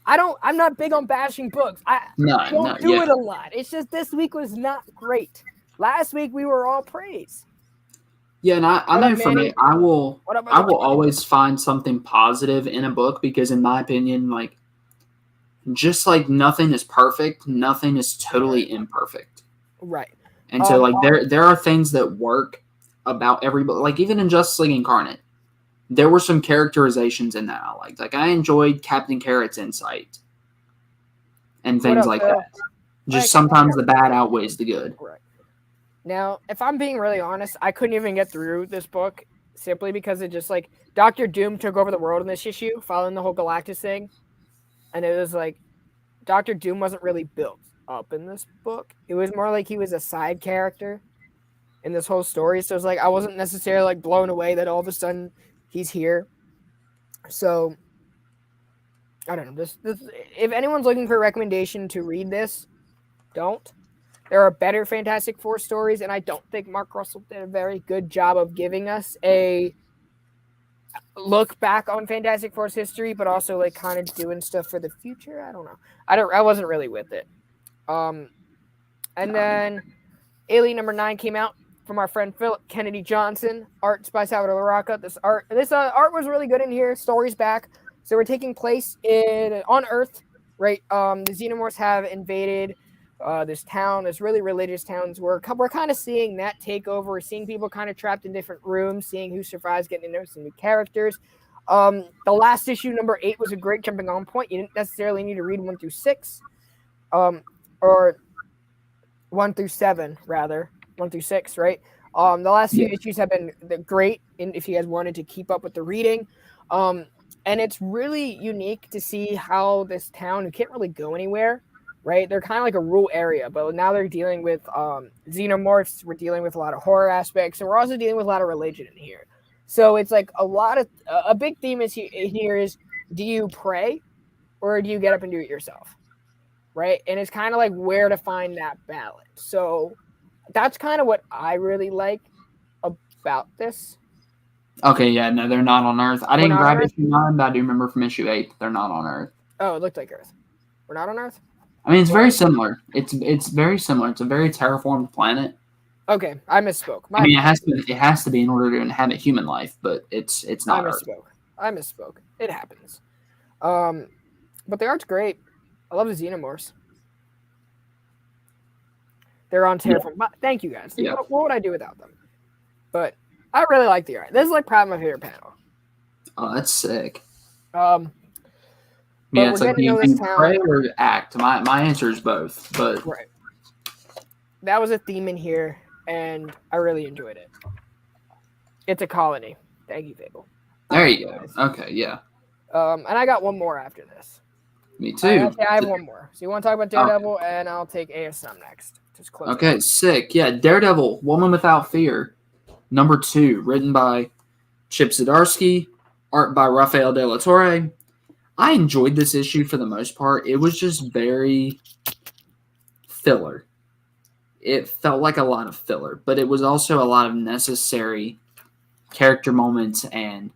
Speaker 2: I'm not big on bashing books. I don't do it a lot. It's just this week was not great. Last week we were all praise.
Speaker 1: Yeah, and I know for me, I will always find something positive in a book because, in my opinion, like, just like nothing is perfect, nothing is totally imperfect.
Speaker 2: Right.
Speaker 1: And so, like, there are things that work about every book. Like, even in Justice League Incarnate, there were some characterizations in that I liked. Like, I enjoyed Captain Carrot's insight and things like that. Just sometimes the bad outweighs the good.
Speaker 2: Right. Now, if I'm being really honest, I couldn't even get through this book simply because it just, like, Dr. Doom took over the world in this issue, following the whole Galactus thing. And it was like, Dr. Doom wasn't really built up in this book. It was more like he was a side character in this whole story. So it's like, I wasn't necessarily, like, blown away that all of a sudden he's here. So, I don't know. This if anyone's looking for a recommendation to read this, don't. There are better Fantastic Four stories, and I don't think Mark Russell did a very good job of giving us a look back on Fantastic Four's history, but also, like, kind of doing stuff for the future. I don't know. I wasn't really with it. And then Alien number 9 came out from our friend Philip Kennedy Johnson, art by Salvador Larroca. This art was really good in here. Story's back. So we're taking place on Earth, right? The Xenomorphs have invaded this town, this really religious town. We're kind of seeing that take over. We're seeing people kind of trapped in different rooms, seeing who survives, getting to know some new characters. The last issue, number 8, was a great jumping on point. You didn't necessarily need to read 1 through 6, or 1 through 7, rather. 1 through 6, right? The last few issues have been great, if you guys wanted to keep up with the reading. And it's really unique to see how this town, who can't really go anywhere, right? They're kind of like a rural area, but now they're dealing with xenomorphs. We're dealing with a lot of horror aspects, and we're also dealing with a lot of religion in here. So it's like a big theme here is, do you pray or do you get up and do it yourself, right? And it's kind of like where to find that balance. So that's kind of what I really like about this.
Speaker 1: Okay, yeah, no, they're not on Earth. I didn't grab issue 9, but I do remember from issue 8, they're not on Earth.
Speaker 2: Oh, it looked like Earth. We're not on Earth?
Speaker 1: I mean, it's very similar. It's very similar. It's a very terraformed planet.
Speaker 2: Okay, I misspoke.
Speaker 1: It has to be in order to inhabit human life, but it's not Earth.
Speaker 2: I misspoke. It happens. But the art's great. I love the Xenomorphs. They're on terraform. Yeah. Thank you guys. Yeah. What would I do without them? But I really like the art. This is like probably my favorite panel.
Speaker 1: Oh, that's sick.
Speaker 2: Yeah,
Speaker 1: it's like, do you think pray or act? My answer is both. But
Speaker 2: right. That was a theme in here, and I really enjoyed it. It's a colony. Thank you, Fable.
Speaker 1: There you go. Okay, yeah.
Speaker 2: And I got one more after this.
Speaker 1: Me too.
Speaker 2: I have one more. So you want to talk about Daredevil, and I'll take ASM next. Just close.
Speaker 1: Okay, sick. Yeah, Daredevil, Woman Without Fear, number 2, written by Chip Zdarsky, art by Rafael de la Torre. I enjoyed this issue for the most part. It was just very filler. It felt like a lot of filler, but it was also a lot of necessary character moments and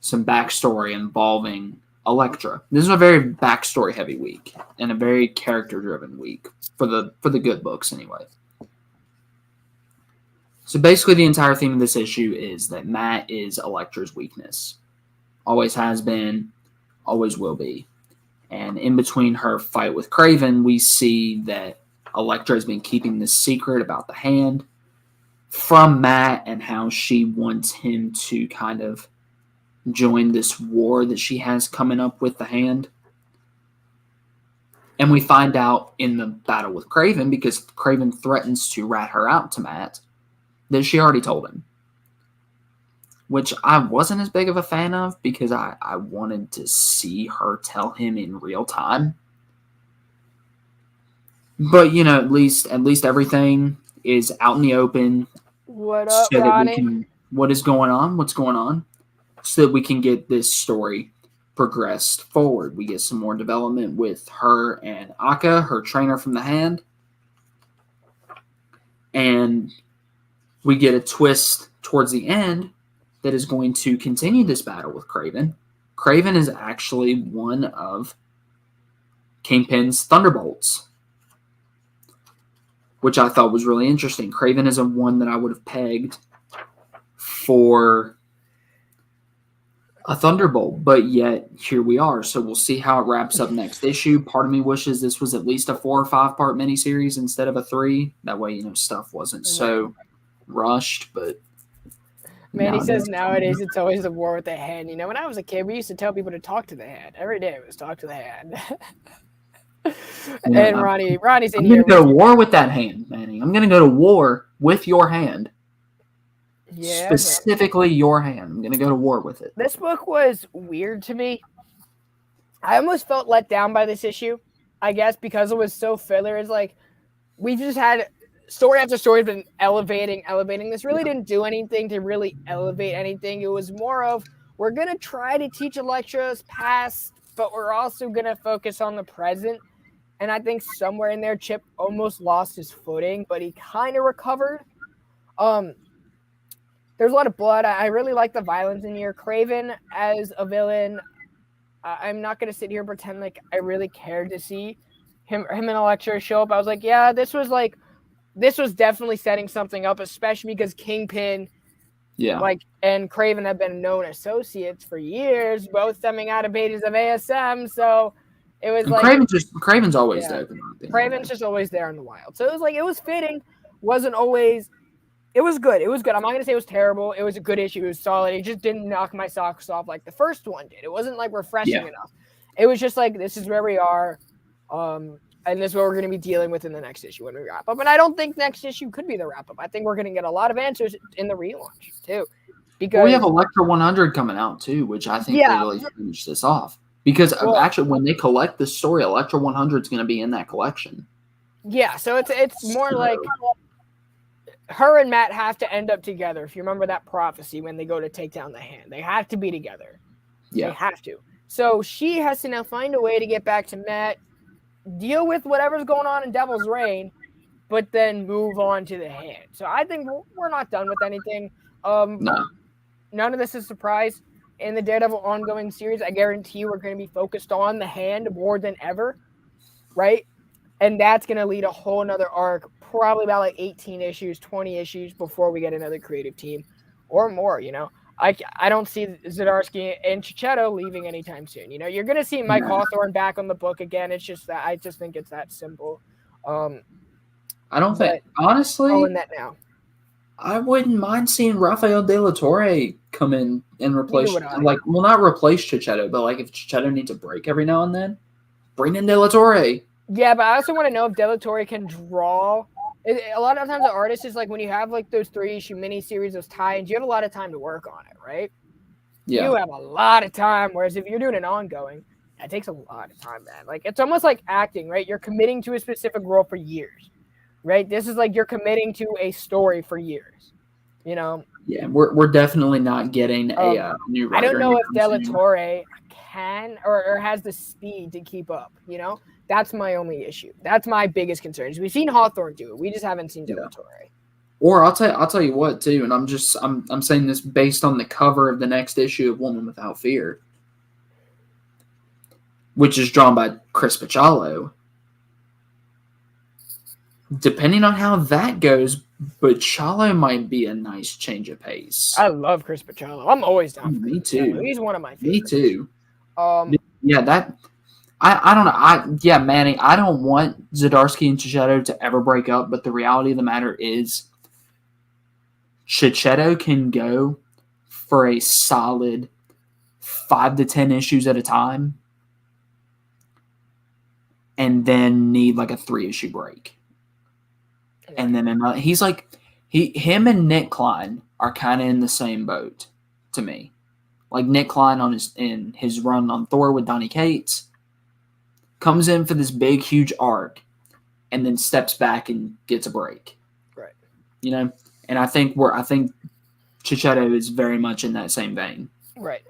Speaker 1: some backstory involving Elektra. This is a very backstory heavy week and a very character driven week for the good books anyway. So basically the entire theme of this issue is that Matt is Elektra's weakness. Always has been, always will be. And in between her fight with Kraven, we see that Elektra has been keeping this secret about the hand from Matt and how she wants him to kind of join this war that she has coming up with the hand. And we find out in the battle with Kraven, because Kraven threatens to rat her out to Matt, that she already told him. which I wasn't as big of a fan of because I wanted to see her tell him in real time. But at least everything is out in the open.
Speaker 2: What up,
Speaker 1: so that
Speaker 2: Ronnie?
Speaker 1: What's going on, so that we can get this story progressed forward. We get some more development with her and Akka, her trainer from the hand. And we get a twist towards the end that is going to continue this battle with Kraven. Kraven is actually one of Kingpin's Thunderbolts, which I thought was really interesting. Kraven is a one that I would have pegged for a Thunderbolt, but yet here we are. So we'll see how it wraps up next issue. Part of me wishes this was at least a 4 or 5 part miniseries instead of a 3. That way, stuff wasn't so rushed. But
Speaker 2: Manny says nowadays it's always a war with the hand. When I was a kid, we used to tell people to talk to the hand. Every day it was talk to the hand. And Ronnie's in here.
Speaker 1: I'm going to go to war with that hand, Manny. I'm going to go to war with your hand. Yeah, specifically your hand. I'm going to go to war with it.
Speaker 2: This book was weird to me. I almost felt let down by this issue, I guess, because it was so filler. It's like we just had story after story has been elevating. This really didn't do anything to really elevate anything. It was more of, we're going to try to teach Elektra's past, but we're also going to focus on the present. And I think somewhere in there, Chip almost lost his footing, but he kind of recovered. There's a lot of blood. I really like the violence in here. Kraven as a villain, I'm not going to sit here and pretend like I really cared to see him and Elektra show up. I was like, yeah, this was definitely setting something up, especially because Kingpin and Kraven have been known associates for years, both stemming out of betas of ASM. So it was
Speaker 1: Kraven's always there.
Speaker 2: Kraven's just always there in the wild. So it was fitting. Wasn't always. It was good. I'm not going to say it was terrible. It was a good issue. It was solid. It just didn't knock my socks off like the first one did. It wasn't refreshing enough. It was just this is where we are. And this is what we're going to be dealing with in the next issue when we wrap up. And I don't think next issue could be the wrap up. I think we're going to get a lot of answers in the relaunch too. Because
Speaker 1: we have Elektra 100 coming out too, which I think really finish this off. Because actually, when they collect this story, Elektra 100 is going to be in that collection.
Speaker 2: Yeah, so it's more like her and Matt have to end up together. If you remember that prophecy when they go to take down the hand, they have to be together. Yeah, they have to. So she has to now find a way to get back to Matt, deal with whatever's going on in Devil's Reign, but then move on to the hand. So I think we're not done with anything.
Speaker 1: No.
Speaker 2: None of this is a surprise. In the Daredevil ongoing series, I guarantee you we're going to be focused on the hand more than ever, right? And that's going to lead a whole nother arc, probably about 18 issues, 20 issues before we get another creative team or more, I don't see Zdarsky and Chichetto leaving anytime soon. You're going to see Mike Hawthorne back on the book again. It's just that I just think it's that simple.
Speaker 1: I don't think, honestly,
Speaker 2: in that now.
Speaker 1: I wouldn't mind seeing Rafael De La Torre come in and replace, not replace Chichetto, but if Chichetto needs a break every now and then, bring in De La Torre.
Speaker 2: Yeah, but I also want to know if De La Torre can draw. A lot of times the artist is when you have those 3-issue miniseries, those tie-ins, you have a lot of time to work on it, right? Yeah. You have a lot of time, whereas if you're doing an ongoing, that takes a lot of time, man. It's almost like acting, right? You're committing to a specific role for years, right? This is you're committing to a story for years, Yeah,
Speaker 1: we're definitely not getting a new writer.
Speaker 2: I don't know if De La Torre can or has the speed to keep up, That's my only issue. That's my biggest concern. We've seen Hawthorne do it. We just haven't seen De La Torre.
Speaker 1: Or I'll tell you what too, and I'm saying this based on the cover of the next issue of Woman Without Fear, which is drawn by Chris Bachalo. Depending on how that goes, Bachalo might be a nice change of pace.
Speaker 2: I love Chris Bachalo. I'm always down for
Speaker 1: Me too.
Speaker 2: He's one of my favorites.
Speaker 1: Me too. I don't know. Manny, I don't want Zdarsky and Chichetto to ever break up, but the reality of the matter is Chichetto can go for a solid 5 to 10 issues at a time and then need a 3-issue break. And then he's him and Nick Klein are kind of in the same boat. to me. Like Nick Klein in his run on Thor with Donny Cates comes in for this big, huge arc and then steps back and gets a break.
Speaker 2: Right.
Speaker 1: You know? And I think Chichetto is very much in that same vein.
Speaker 2: Right.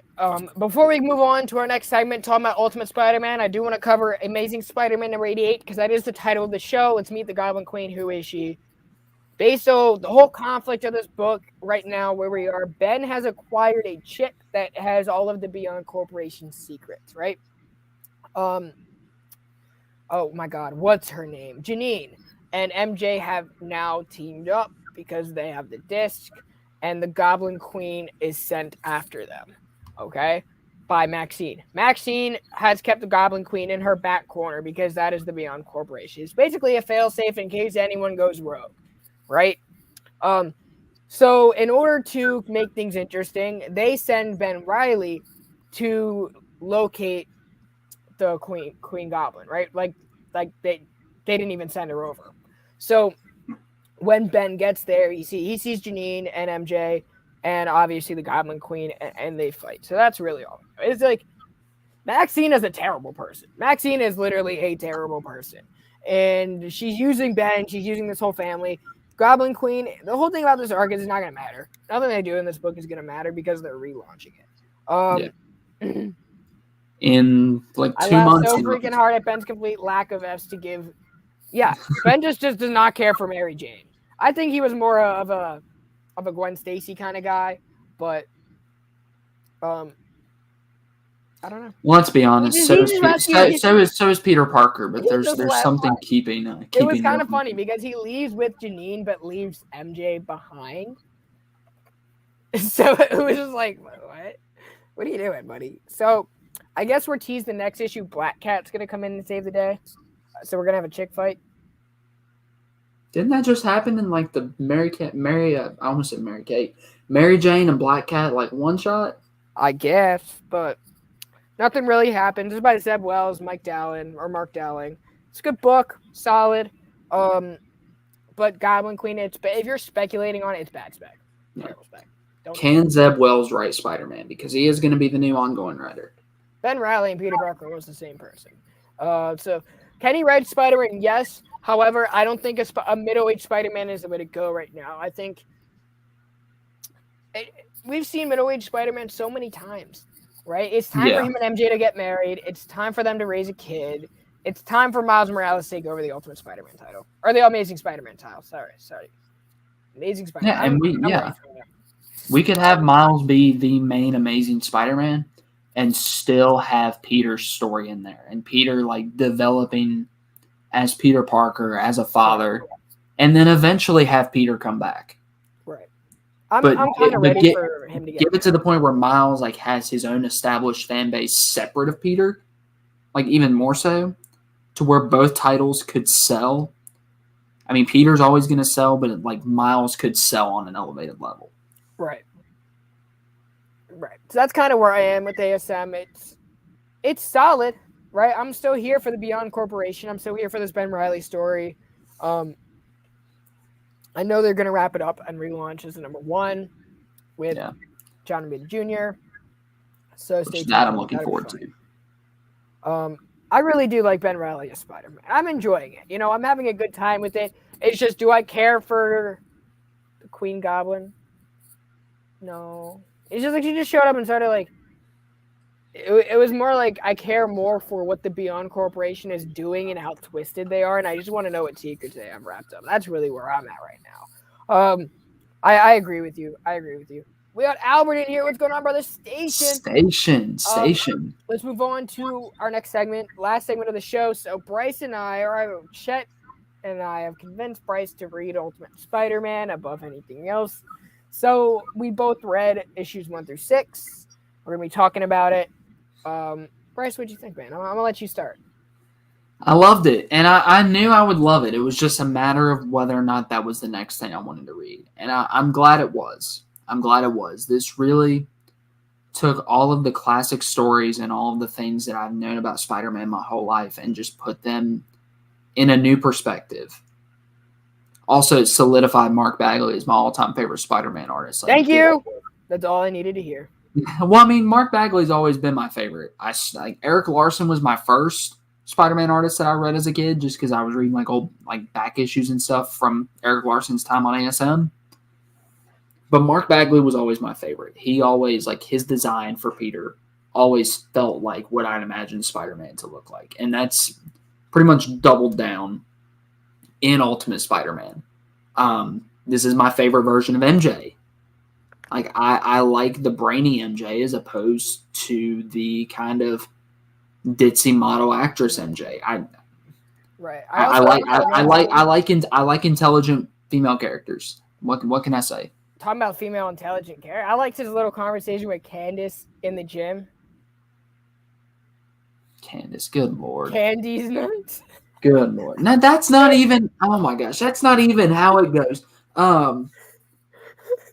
Speaker 2: Before we move on to our next segment, talking about Ultimate Spider-Man, I do want to cover Amazing Spider-Man number 88 because that is the title of the show. Let's meet the Goblin Queen. Who is she? Based on the whole conflict of this book right now, where we are, Ben has acquired a chip that has all of the Beyond Corporation's secrets, right? Oh my God, what's her name? Janine and MJ have now teamed up because they have the disc, and the Goblin Queen is sent after them, okay, by Maxine. Maxine has kept the Goblin Queen in her back corner because that is the Beyond Corporation. It's basically a failsafe in case anyone goes rogue, right? So in order to make things interesting, they send Ben Reilly to locate the Queen Goblin, right? Like they didn't even send her over. So when Ben gets there, he sees Janine and MJ and obviously the Goblin Queen, and they fight. So that's really all. It's like Maxine is a terrible person. Maxine is literally a terrible person. And she's using Ben. She's using this whole family. Goblin Queen, the whole thing about this arc is not going to matter. Nothing they do in this book is going to matter because they're relaunching it.
Speaker 1: In like 2 months.
Speaker 2: I laughed so freaking hard at Ben's complete lack of F's to give. Yeah, Ben just does not care for Mary Jane. I think he was more of a Gwen Stacy kind of guy, but I don't know.
Speaker 1: Well, let's be honest. So is Peter Parker, but there's something keeping.
Speaker 2: It was kind of funny because he leaves with Janine, but leaves MJ behind. So it was just like, what? What are you doing, buddy? So I guess we're teased the next issue. Black Cat's gonna come in and save the day. So we're gonna have a chick fight.
Speaker 1: Didn't that just happen in like the Mary Jane and Black Cat like one shot?
Speaker 2: I guess, but nothing really happened. This is by Zeb Wells, Mark Dowling. It's a good book, solid. But Goblin Queen, if you're speculating on it, it's bad spec. Terrible spec.
Speaker 1: Can Zeb Wells write Spider-Man? Because he is going to be the new ongoing writer.
Speaker 2: Ben Reilly and Peter Parker was the same person. So can he write Spider-Man? Yes. However, I don't think a middle-aged Spider-Man is the way to go right now. I think we've seen middle-aged Spider-Man so many times, right? It's time for him and MJ to get married. It's time for them to raise a kid. It's time for Miles Morales to take over the Ultimate Spider-Man title. Or the Amazing Spider-Man title. Sorry. Amazing Spider-Man.
Speaker 1: Yeah, we could have Miles be the main Amazing Spider-Man and still have Peter's story in there. And Peter, like, developing as Peter Parker, as a father, and then eventually have Peter come back.
Speaker 2: Right. I'm kind of ready for him to get
Speaker 1: it to the point where Miles like has his own established fan base separate of Peter, like even more so, to where both titles could sell. I mean, Peter's always going to sell, but like Miles could sell on an elevated level.
Speaker 2: Right. So that's kind of where I am with ASM. It's solid. Right, I'm still here for the Beyond Corporation. I'm still here for this Ben Reilly story. I know they're going to wrap it up and relaunch as the number 1 with John Romita Jr. So stay tuned.
Speaker 1: That I'm looking forward to.
Speaker 2: I really do like Ben Reilly as Spider-Man. I'm enjoying it. I'm having a good time with it. It's just, do I care for the Queen Goblin? No. It's just like she just showed up and started like. It was more like I care more for what the Beyond Corporation is doing and how twisted they are, and I just want to know what secrets they have wrapped up. That's really where I'm at right now. I agree with you. We got Albert in here. What's going on, brother? Station. Let's move on to our next segment, last segment of the show. So Chet and I have convinced Bryce to read Ultimate Spider-Man above anything else. So we both read issues 1 through 6. We're going to be talking about it. Bryce, what'd you think, man? I'm going to let you start.
Speaker 1: I loved it, and I knew I would love it. It was just a matter of whether or not that was the next thing I wanted to read, and I'm glad it was. This really took all of the classic stories and all of the things that I've known about Spider-Man my whole life and just put them in a new perspective. Also, it solidified Mark Bagley as my all-time favorite Spider-Man artist.
Speaker 2: Thank you. That's all I needed to hear.
Speaker 1: Well, I mean, Mark Bagley's always been my favorite. Eric Larson was my first Spider-Man artist that I read as a kid, just because I was reading like old back issues and stuff from Eric Larson's time on ASM. But Mark Bagley was always my favorite. He always his design for Peter always felt like what I'd imagined Spider-Man to look like, and that's pretty much doubled down in Ultimate Spider-Man. This is my favorite version of MJ. I like the brainy MJ as opposed to the kind of ditzy model actress MJ. I like intelligent female characters. What can I say?
Speaker 2: Talking about female intelligent character, I liked his little conversation with Candace in the gym.
Speaker 1: Candace, good lord.
Speaker 2: Candy's nuts.
Speaker 1: Good lord. Now that's not even. Oh my gosh, that's not even how it goes. But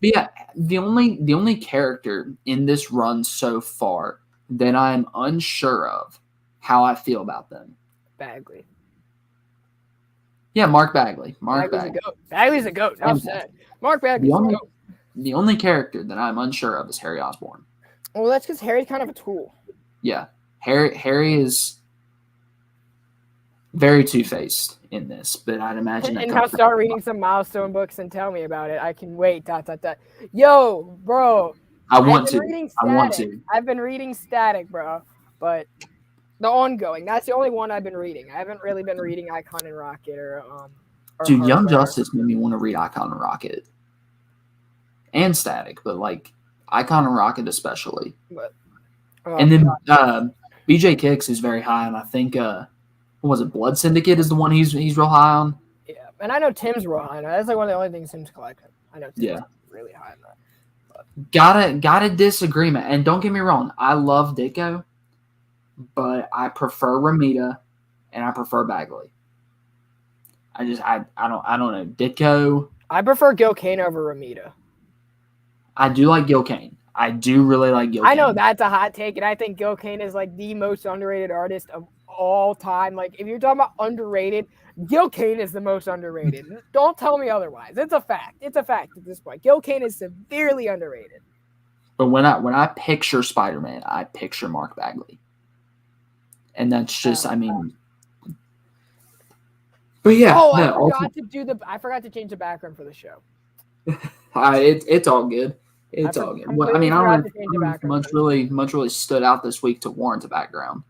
Speaker 1: yeah, the only character in this run so far that I'm unsure of how I feel about them.
Speaker 2: Bagley.
Speaker 1: Yeah, Mark Bagley.
Speaker 2: Bagley's a goat. I'm sad. Mark Bagley's a goat.
Speaker 1: The only character that I'm unsure of is Harry Osborn.
Speaker 2: Well, that's because Harry's kind of a tool.
Speaker 1: Yeah, Harry is very two-faced in this, but I'd imagine that.
Speaker 2: And now start reading some milestone books and tell me about it. I can wait. ... Yo, bro.
Speaker 1: I want to.
Speaker 2: I've been reading Static, bro, but the ongoing. That's the only one I've been reading. I haven't really been reading Icon and Rocket or
Speaker 1: Dude, Young Justice made me want to read Icon and Rocket. And Static, but Icon and Rocket especially.
Speaker 2: But,
Speaker 1: and then BJ Kicks is very high, and I think what was it? Blood Syndicate is the one he's real high on.
Speaker 2: Yeah, and I know Tim's real high on that. That's one of the only things Tim's collecting. I know Tim's really high on that. But.
Speaker 1: Got a disagreement, and don't get me wrong, I love Ditko, but I prefer Ramita and I prefer Bagley. I don't know. Ditko.
Speaker 2: I prefer Gil Kane over Ramita.
Speaker 1: I do like Gil Kane. I do really like Gil Kane.
Speaker 2: I know that's a hot take, and I think Gil Kane is the most underrated artist of all time. If you're talking about underrated, Gil Kane is the most underrated. Don't tell me otherwise. It's a fact. It's a fact at this point. Gil Kane is severely underrated.
Speaker 1: But when I picture Spider-Man, I picture Mark Bagley. And that's just, But yeah.
Speaker 2: I forgot to change the background for the show.
Speaker 1: It's all good. It's all good. Well, I don't much really stood out this week to warrant a background.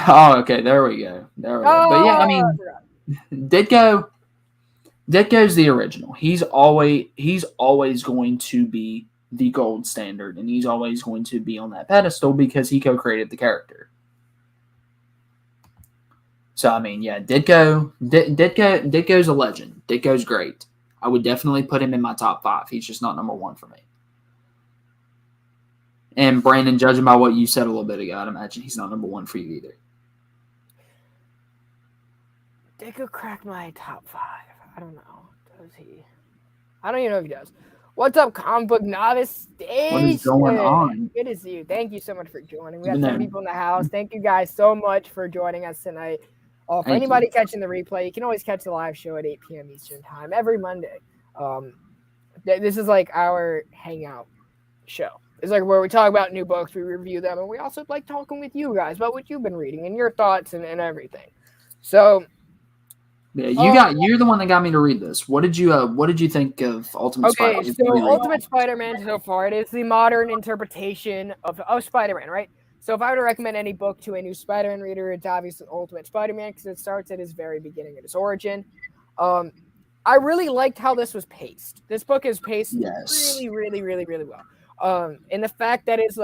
Speaker 1: Oh, okay. There we go. But yeah, Ditko's the original. He's always going to be the gold standard, and he's always going to be on that pedestal because he co-created the character. So Ditko's a legend. Ditko's great. I would definitely put him in my top 5. He's just not number 1 for me. And Brandon, judging by what you said a little bit ago, I'd imagine he's not number 1 for you either.
Speaker 2: Ditko cracked my top 5. I don't know. Does he? I don't even know if he does. What's up, comic book novice station?
Speaker 1: What is going on?
Speaker 2: Good to see you. Thank you so much for joining. We got some people in the house. Thank you guys so much for joining us tonight. For anybody catching the replay, you can always catch the live show at 8 p.m. Eastern Time every Monday. This is our hangout show. It's where we talk about new books, we review them, and we also like talking with you guys about what you've been reading and your thoughts and everything. So,
Speaker 1: yeah, you're the one that got me to read this. What did you think of Ultimate Spider-Man?
Speaker 2: Okay, so Ultimate Spider-Man so far, it is the modern interpretation of Spider-Man, right? So if I were to recommend any book to a new Spider-Man reader, it's obviously Ultimate Spider-Man because it starts at his very beginning, at his origin. I really liked how this was paced. This book is paced really, really, really, really well. And the fact that it's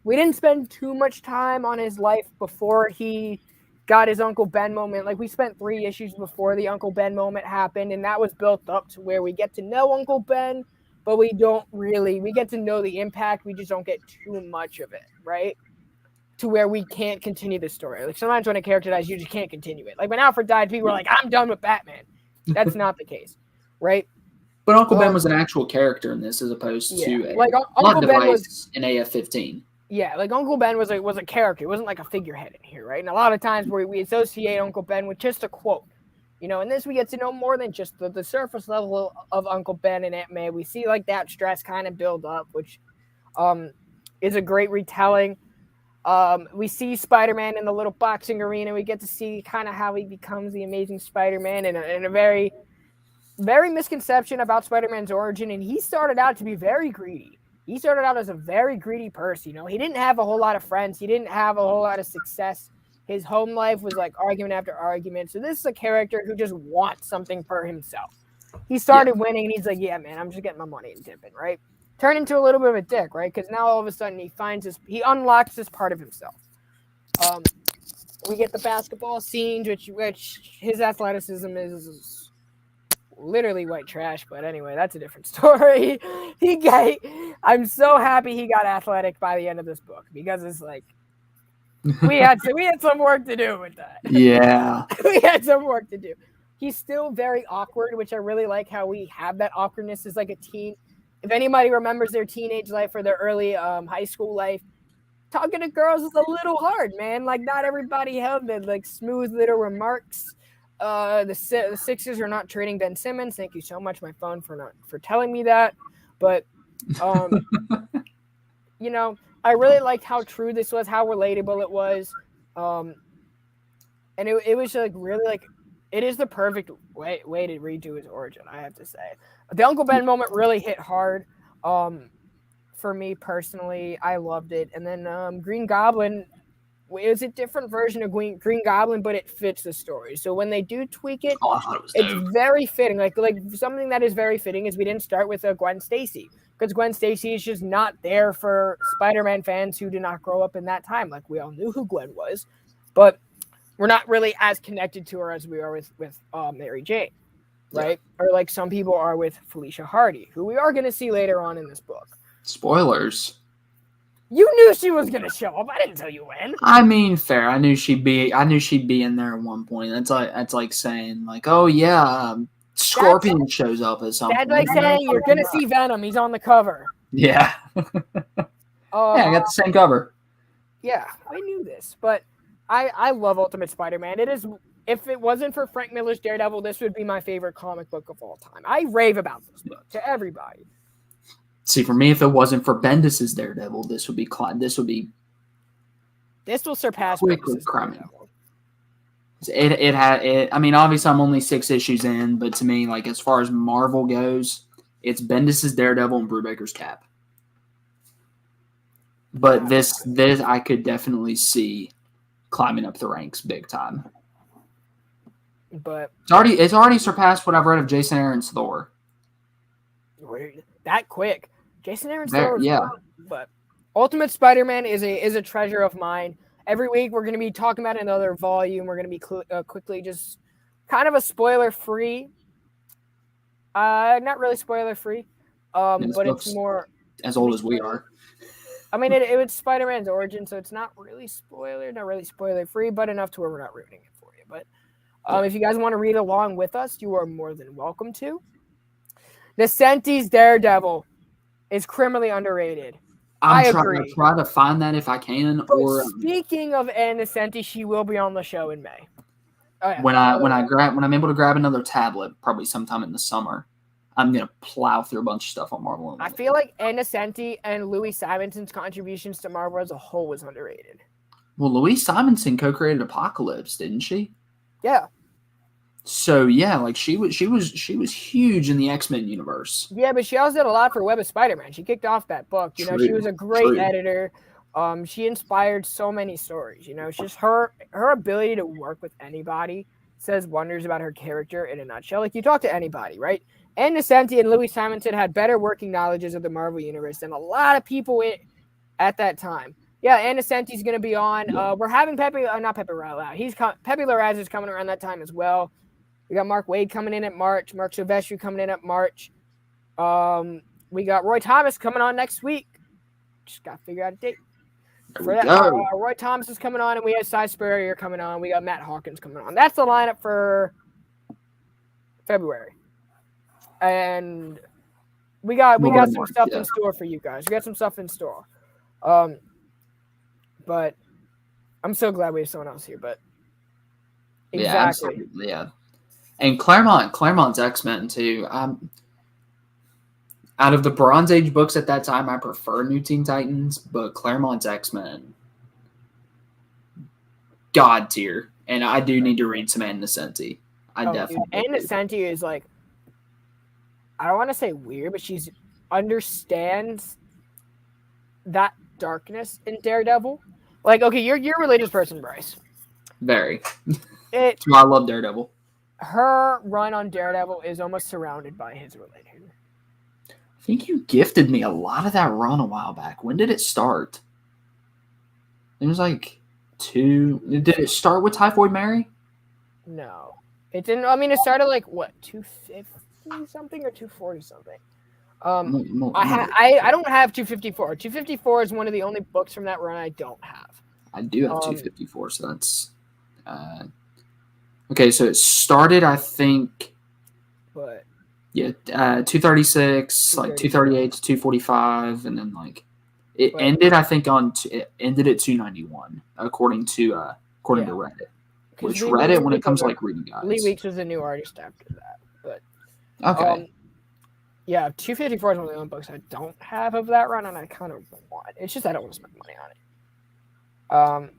Speaker 2: we didn't spend too much time on his life before he got his Uncle Ben moment. We spent 3 issues before the Uncle Ben moment happened, and that was built up to where we get to know Uncle Ben, but we get to know the impact. We just don't get too much of it, right? To where we can't continue the story. Sometimes when a character dies, you just can't continue it. When Alfred died, people were like, I'm done with Batman. That's not the case, right?
Speaker 1: But Uncle Ben was an actual character in this as opposed to a
Speaker 2: Uncle Ben was
Speaker 1: in AF-15.
Speaker 2: Yeah, Uncle Ben was a character. It wasn't a figurehead in here, right? And a lot of times we associate Uncle Ben with just a quote, In this we get to know more than just the surface level of Uncle Ben and Aunt May. We see like that stress kind of build up, which is a great retelling. We see Spider-Man in the little boxing arena. We get to see kind of how he becomes the Amazing Spider-Man, and a very, very misconception about Spider-Man's origin. And he started out to be very greedy. He started out as a very greedy person. He didn't have a whole lot of friends. He didn't have a whole lot of success. His home life was like argument after argument. So this is a character who just wants something for himself. He started winning, and he's like, yeah, man, I'm just getting my money and dipping, right? Turn into a little bit of a dick, right? Because now all of a sudden he unlocks this part of himself. We get the basketball scenes, which his athleticism is literally white trash. But anyway, that's a different story. I'm so happy he got athletic by the end of this book, because it's like we had some work to do with that.
Speaker 1: Yeah,
Speaker 2: we had some work to do. He's still very awkward, which I really like how we have that awkwardness as like a teen. If anybody remembers their teenage life or their early high school life, talking to girls is a little hard, man. Like, not everybody have the like smooth little remarks. The Sixers are not trading Ben Simmons. Thank you so much, my phone, for telling me that. But I really liked how true this was, how relatable it was, and it was like really like it is the perfect way to redo his origin, I have to say. The Uncle Ben moment really hit hard. For me personally, I loved it. And then Green Goblin, it was a different version of Green Goblin, but it fits the story. So when they do tweak it,
Speaker 1: I thought it was
Speaker 2: it's very fitting. Like something that is very fitting is we didn't start with Gwen Stacy, because Gwen Stacy is just not there for Spider-Man fans who did not grow up in that time. Like, we all knew who Gwen was, but we're not really as connected to her as we are with Mary Jane, right? Yeah. Or like some people are with Felicia Hardy, who we are going to see later on in this book.
Speaker 1: Spoilers.
Speaker 2: You knew she was going to show up. I didn't tell you when.
Speaker 1: I mean, fair. I knew she'd be in there at one point. That's like saying like, oh yeah, Scorpion shows up at some point.
Speaker 2: That's like saying you're going to see Venom. He's on the cover.
Speaker 1: Yeah. Yeah, I got the same cover.
Speaker 2: Yeah, I knew this, but I love Ultimate Spider-Man. It is. If it wasn't for Frank Miller's Daredevil, this would be my favorite comic book of all time. I rave about this book to everybody.
Speaker 1: See, for me, if it wasn't for Bendis's Daredevil, this will
Speaker 2: surpass
Speaker 1: quickly crowning. It had. I mean, obviously, I'm only 6 issues in, but to me, like as far as Marvel goes, it's Bendis's Daredevil and Brubaker's Cap. But this I could definitely see climbing up the ranks big time.
Speaker 2: But
Speaker 1: it's already surpassed what I've read of Jason Aaron's Thor.
Speaker 2: That quick. Jason Aaron's Thor. Yeah. But Ultimate Spider-Man is a treasure of mine. Every week we're going to be talking about another volume. We're going to be quickly just kind of a spoiler-free. Not really spoiler-free. But it's more
Speaker 1: as old as we are.
Speaker 2: I mean, it was Spider-Man's origin, so it's not really spoiler-free, but enough to where we're not ruining it for you. But if you guys want to read along with us, you are more than welcome to. Nocenti's Daredevil is criminally underrated. I agree.
Speaker 1: To try to find that if I can.
Speaker 2: But speaking of Ann Nocenti, she will be on the show in May.
Speaker 1: Oh, yeah. When I'm able to grab another tablet, probably sometime in the summer, I'm gonna plow through a bunch of stuff on Marvel.
Speaker 2: I feel like Ann Nocenti and Louise Simonson's contributions to Marvel as a whole was underrated.
Speaker 1: Well, Louise Simonson co-created Apocalypse, didn't she?
Speaker 2: Yeah.
Speaker 1: So yeah, like she was huge in the X-Men universe.
Speaker 2: Yeah, but she also did a lot for Web of Spider-Man. She kicked off that book. She was a great editor. She inspired so many stories. It's just her ability to work with anybody says wonders about her character in a nutshell. Like, you talk to anybody, right? Ann Nocenti and Louise Simonson had better working knowledges of the Marvel universe than a lot of people at that time. Yeah, Ann Nocenti's going to be on. We're having Pepe Larraz is coming around that time as well. We got Mark Waid coming in at March. Mark Silvestri coming in at March. We got Roy Thomas coming on next week. Just got to figure out a date. For that, Roy Thomas is coming on, and we have Cy Spurrier coming on. We got Matt Hawkins coming on. That's the lineup for February. And we got some stuff in store for you guys. We got some stuff in store. But I'm so glad we have someone else here. But exactly.
Speaker 1: Yeah. And Claremont's X-Men too. Out of the Bronze Age books at that time, I prefer New Teen Titans, but Claremont's X-Men, God tier. And I do need to read some Ann Nesenti. Definitely.
Speaker 2: Ann Nesenti is like, I don't want to say weird, but she understands that darkness in Daredevil. Like, okay, you're a religious person, Bryce.
Speaker 1: Very. That's why I love Daredevil.
Speaker 2: Her run on Daredevil is almost surrounded by his religion.
Speaker 1: I think you gifted me a lot of that run a while back. When did it start? It was like 2. Did it start with Typhoid Mary?
Speaker 2: No. It didn't. I mean, it started like, what, 250 something or 240 something? I don't have 254. 254 is one of the only books from that run I don't have.
Speaker 1: I do have 254, so that's... okay, so it started, I think...
Speaker 2: But...
Speaker 1: Yeah, 236, like 238 to 245, and then like it ended. I think it ended at 291, according to Reddit. Which Reddit, when it comes to like reading guides,
Speaker 2: Lee Weeks was a new artist after that. But
Speaker 1: okay,
Speaker 2: yeah, 254 is one of the only books I don't have of that run, and I kind of want. It's just I don't want to spend money on it.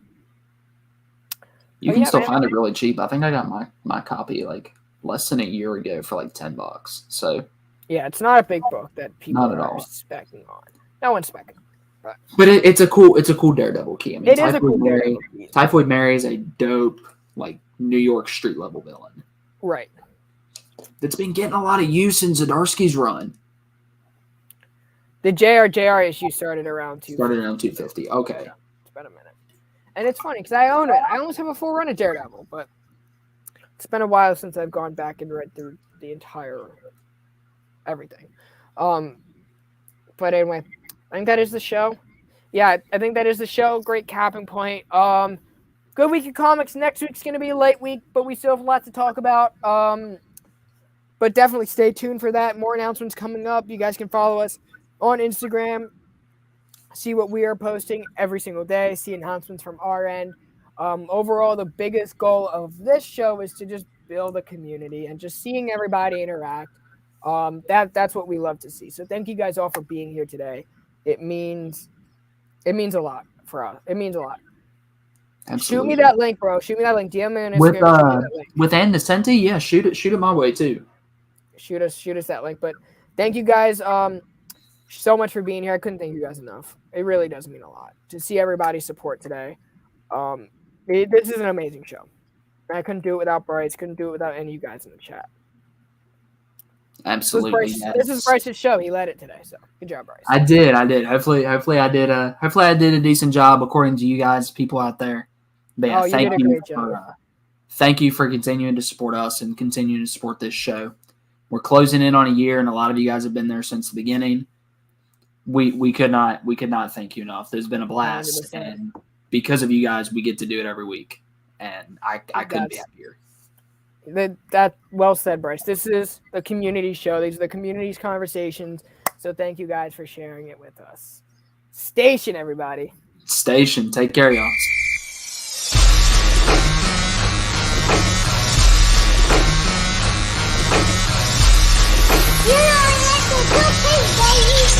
Speaker 1: You can still find it really cheap. I think I got my copy like less than a year ago for like $10. So
Speaker 2: yeah, it's not a big book that people are specking on. No one's specking.
Speaker 1: But it's a cool Daredevil key. I mean,
Speaker 2: it is a cool Daredevil key.
Speaker 1: Typhoid Mary is a dope like New York street level villain.
Speaker 2: Right.
Speaker 1: That's been getting a lot of use in Zdarsky's run.
Speaker 2: The JR issue started around
Speaker 1: 250. Okay.
Speaker 2: It's been a minute. And it's funny because I own it. I almost have a full run of Daredevil, but it's been a while since I've gone back and read through the entire everything. But anyway, I think that is the show. Yeah, I think that is the show. Great capping point. Good week of comics. Next week's going to be a late week, but we still have a lot to talk about. But definitely stay tuned for that. More announcements coming up. You guys can follow us on Instagram. See what we are posting every single day. See announcements from our end. Overall, the biggest goal of this show is to just build a community and just seeing everybody interact. That's what we love to see. So thank you guys all for being here today. It means a lot for us. It means a lot. Absolutely. Shoot me that link, bro. Shoot me that link. DM me on
Speaker 1: Instagram. With Ann Nesenti, yeah, shoot it my way too.
Speaker 2: Shoot us that link. But thank you guys so much for being here. I couldn't thank you guys enough. It really does mean a lot to see everybody's support today. This is an amazing show. I couldn't do it without Bryce. Couldn't do it without any of you guys in the chat.
Speaker 1: Absolutely.
Speaker 2: This is Bryce's show. He led it today, so good job, Bryce.
Speaker 1: I did. Hopefully I did a decent job according to you guys, people out there. But yeah, thank you for continuing to support us and continuing to support this show. We're closing in on a year, and a lot of you guys have been there since the beginning. We could not thank you enough. There's been a blast, 100%. And because of you guys, we get to do it every week, and I couldn't be happier.
Speaker 2: That well said, Bryce. This is a community show. These are the community's conversations. So thank you guys for sharing it with us. Station, everybody.
Speaker 1: Station. Take care, y'all.
Speaker 3: You know, that's a good thing, baby.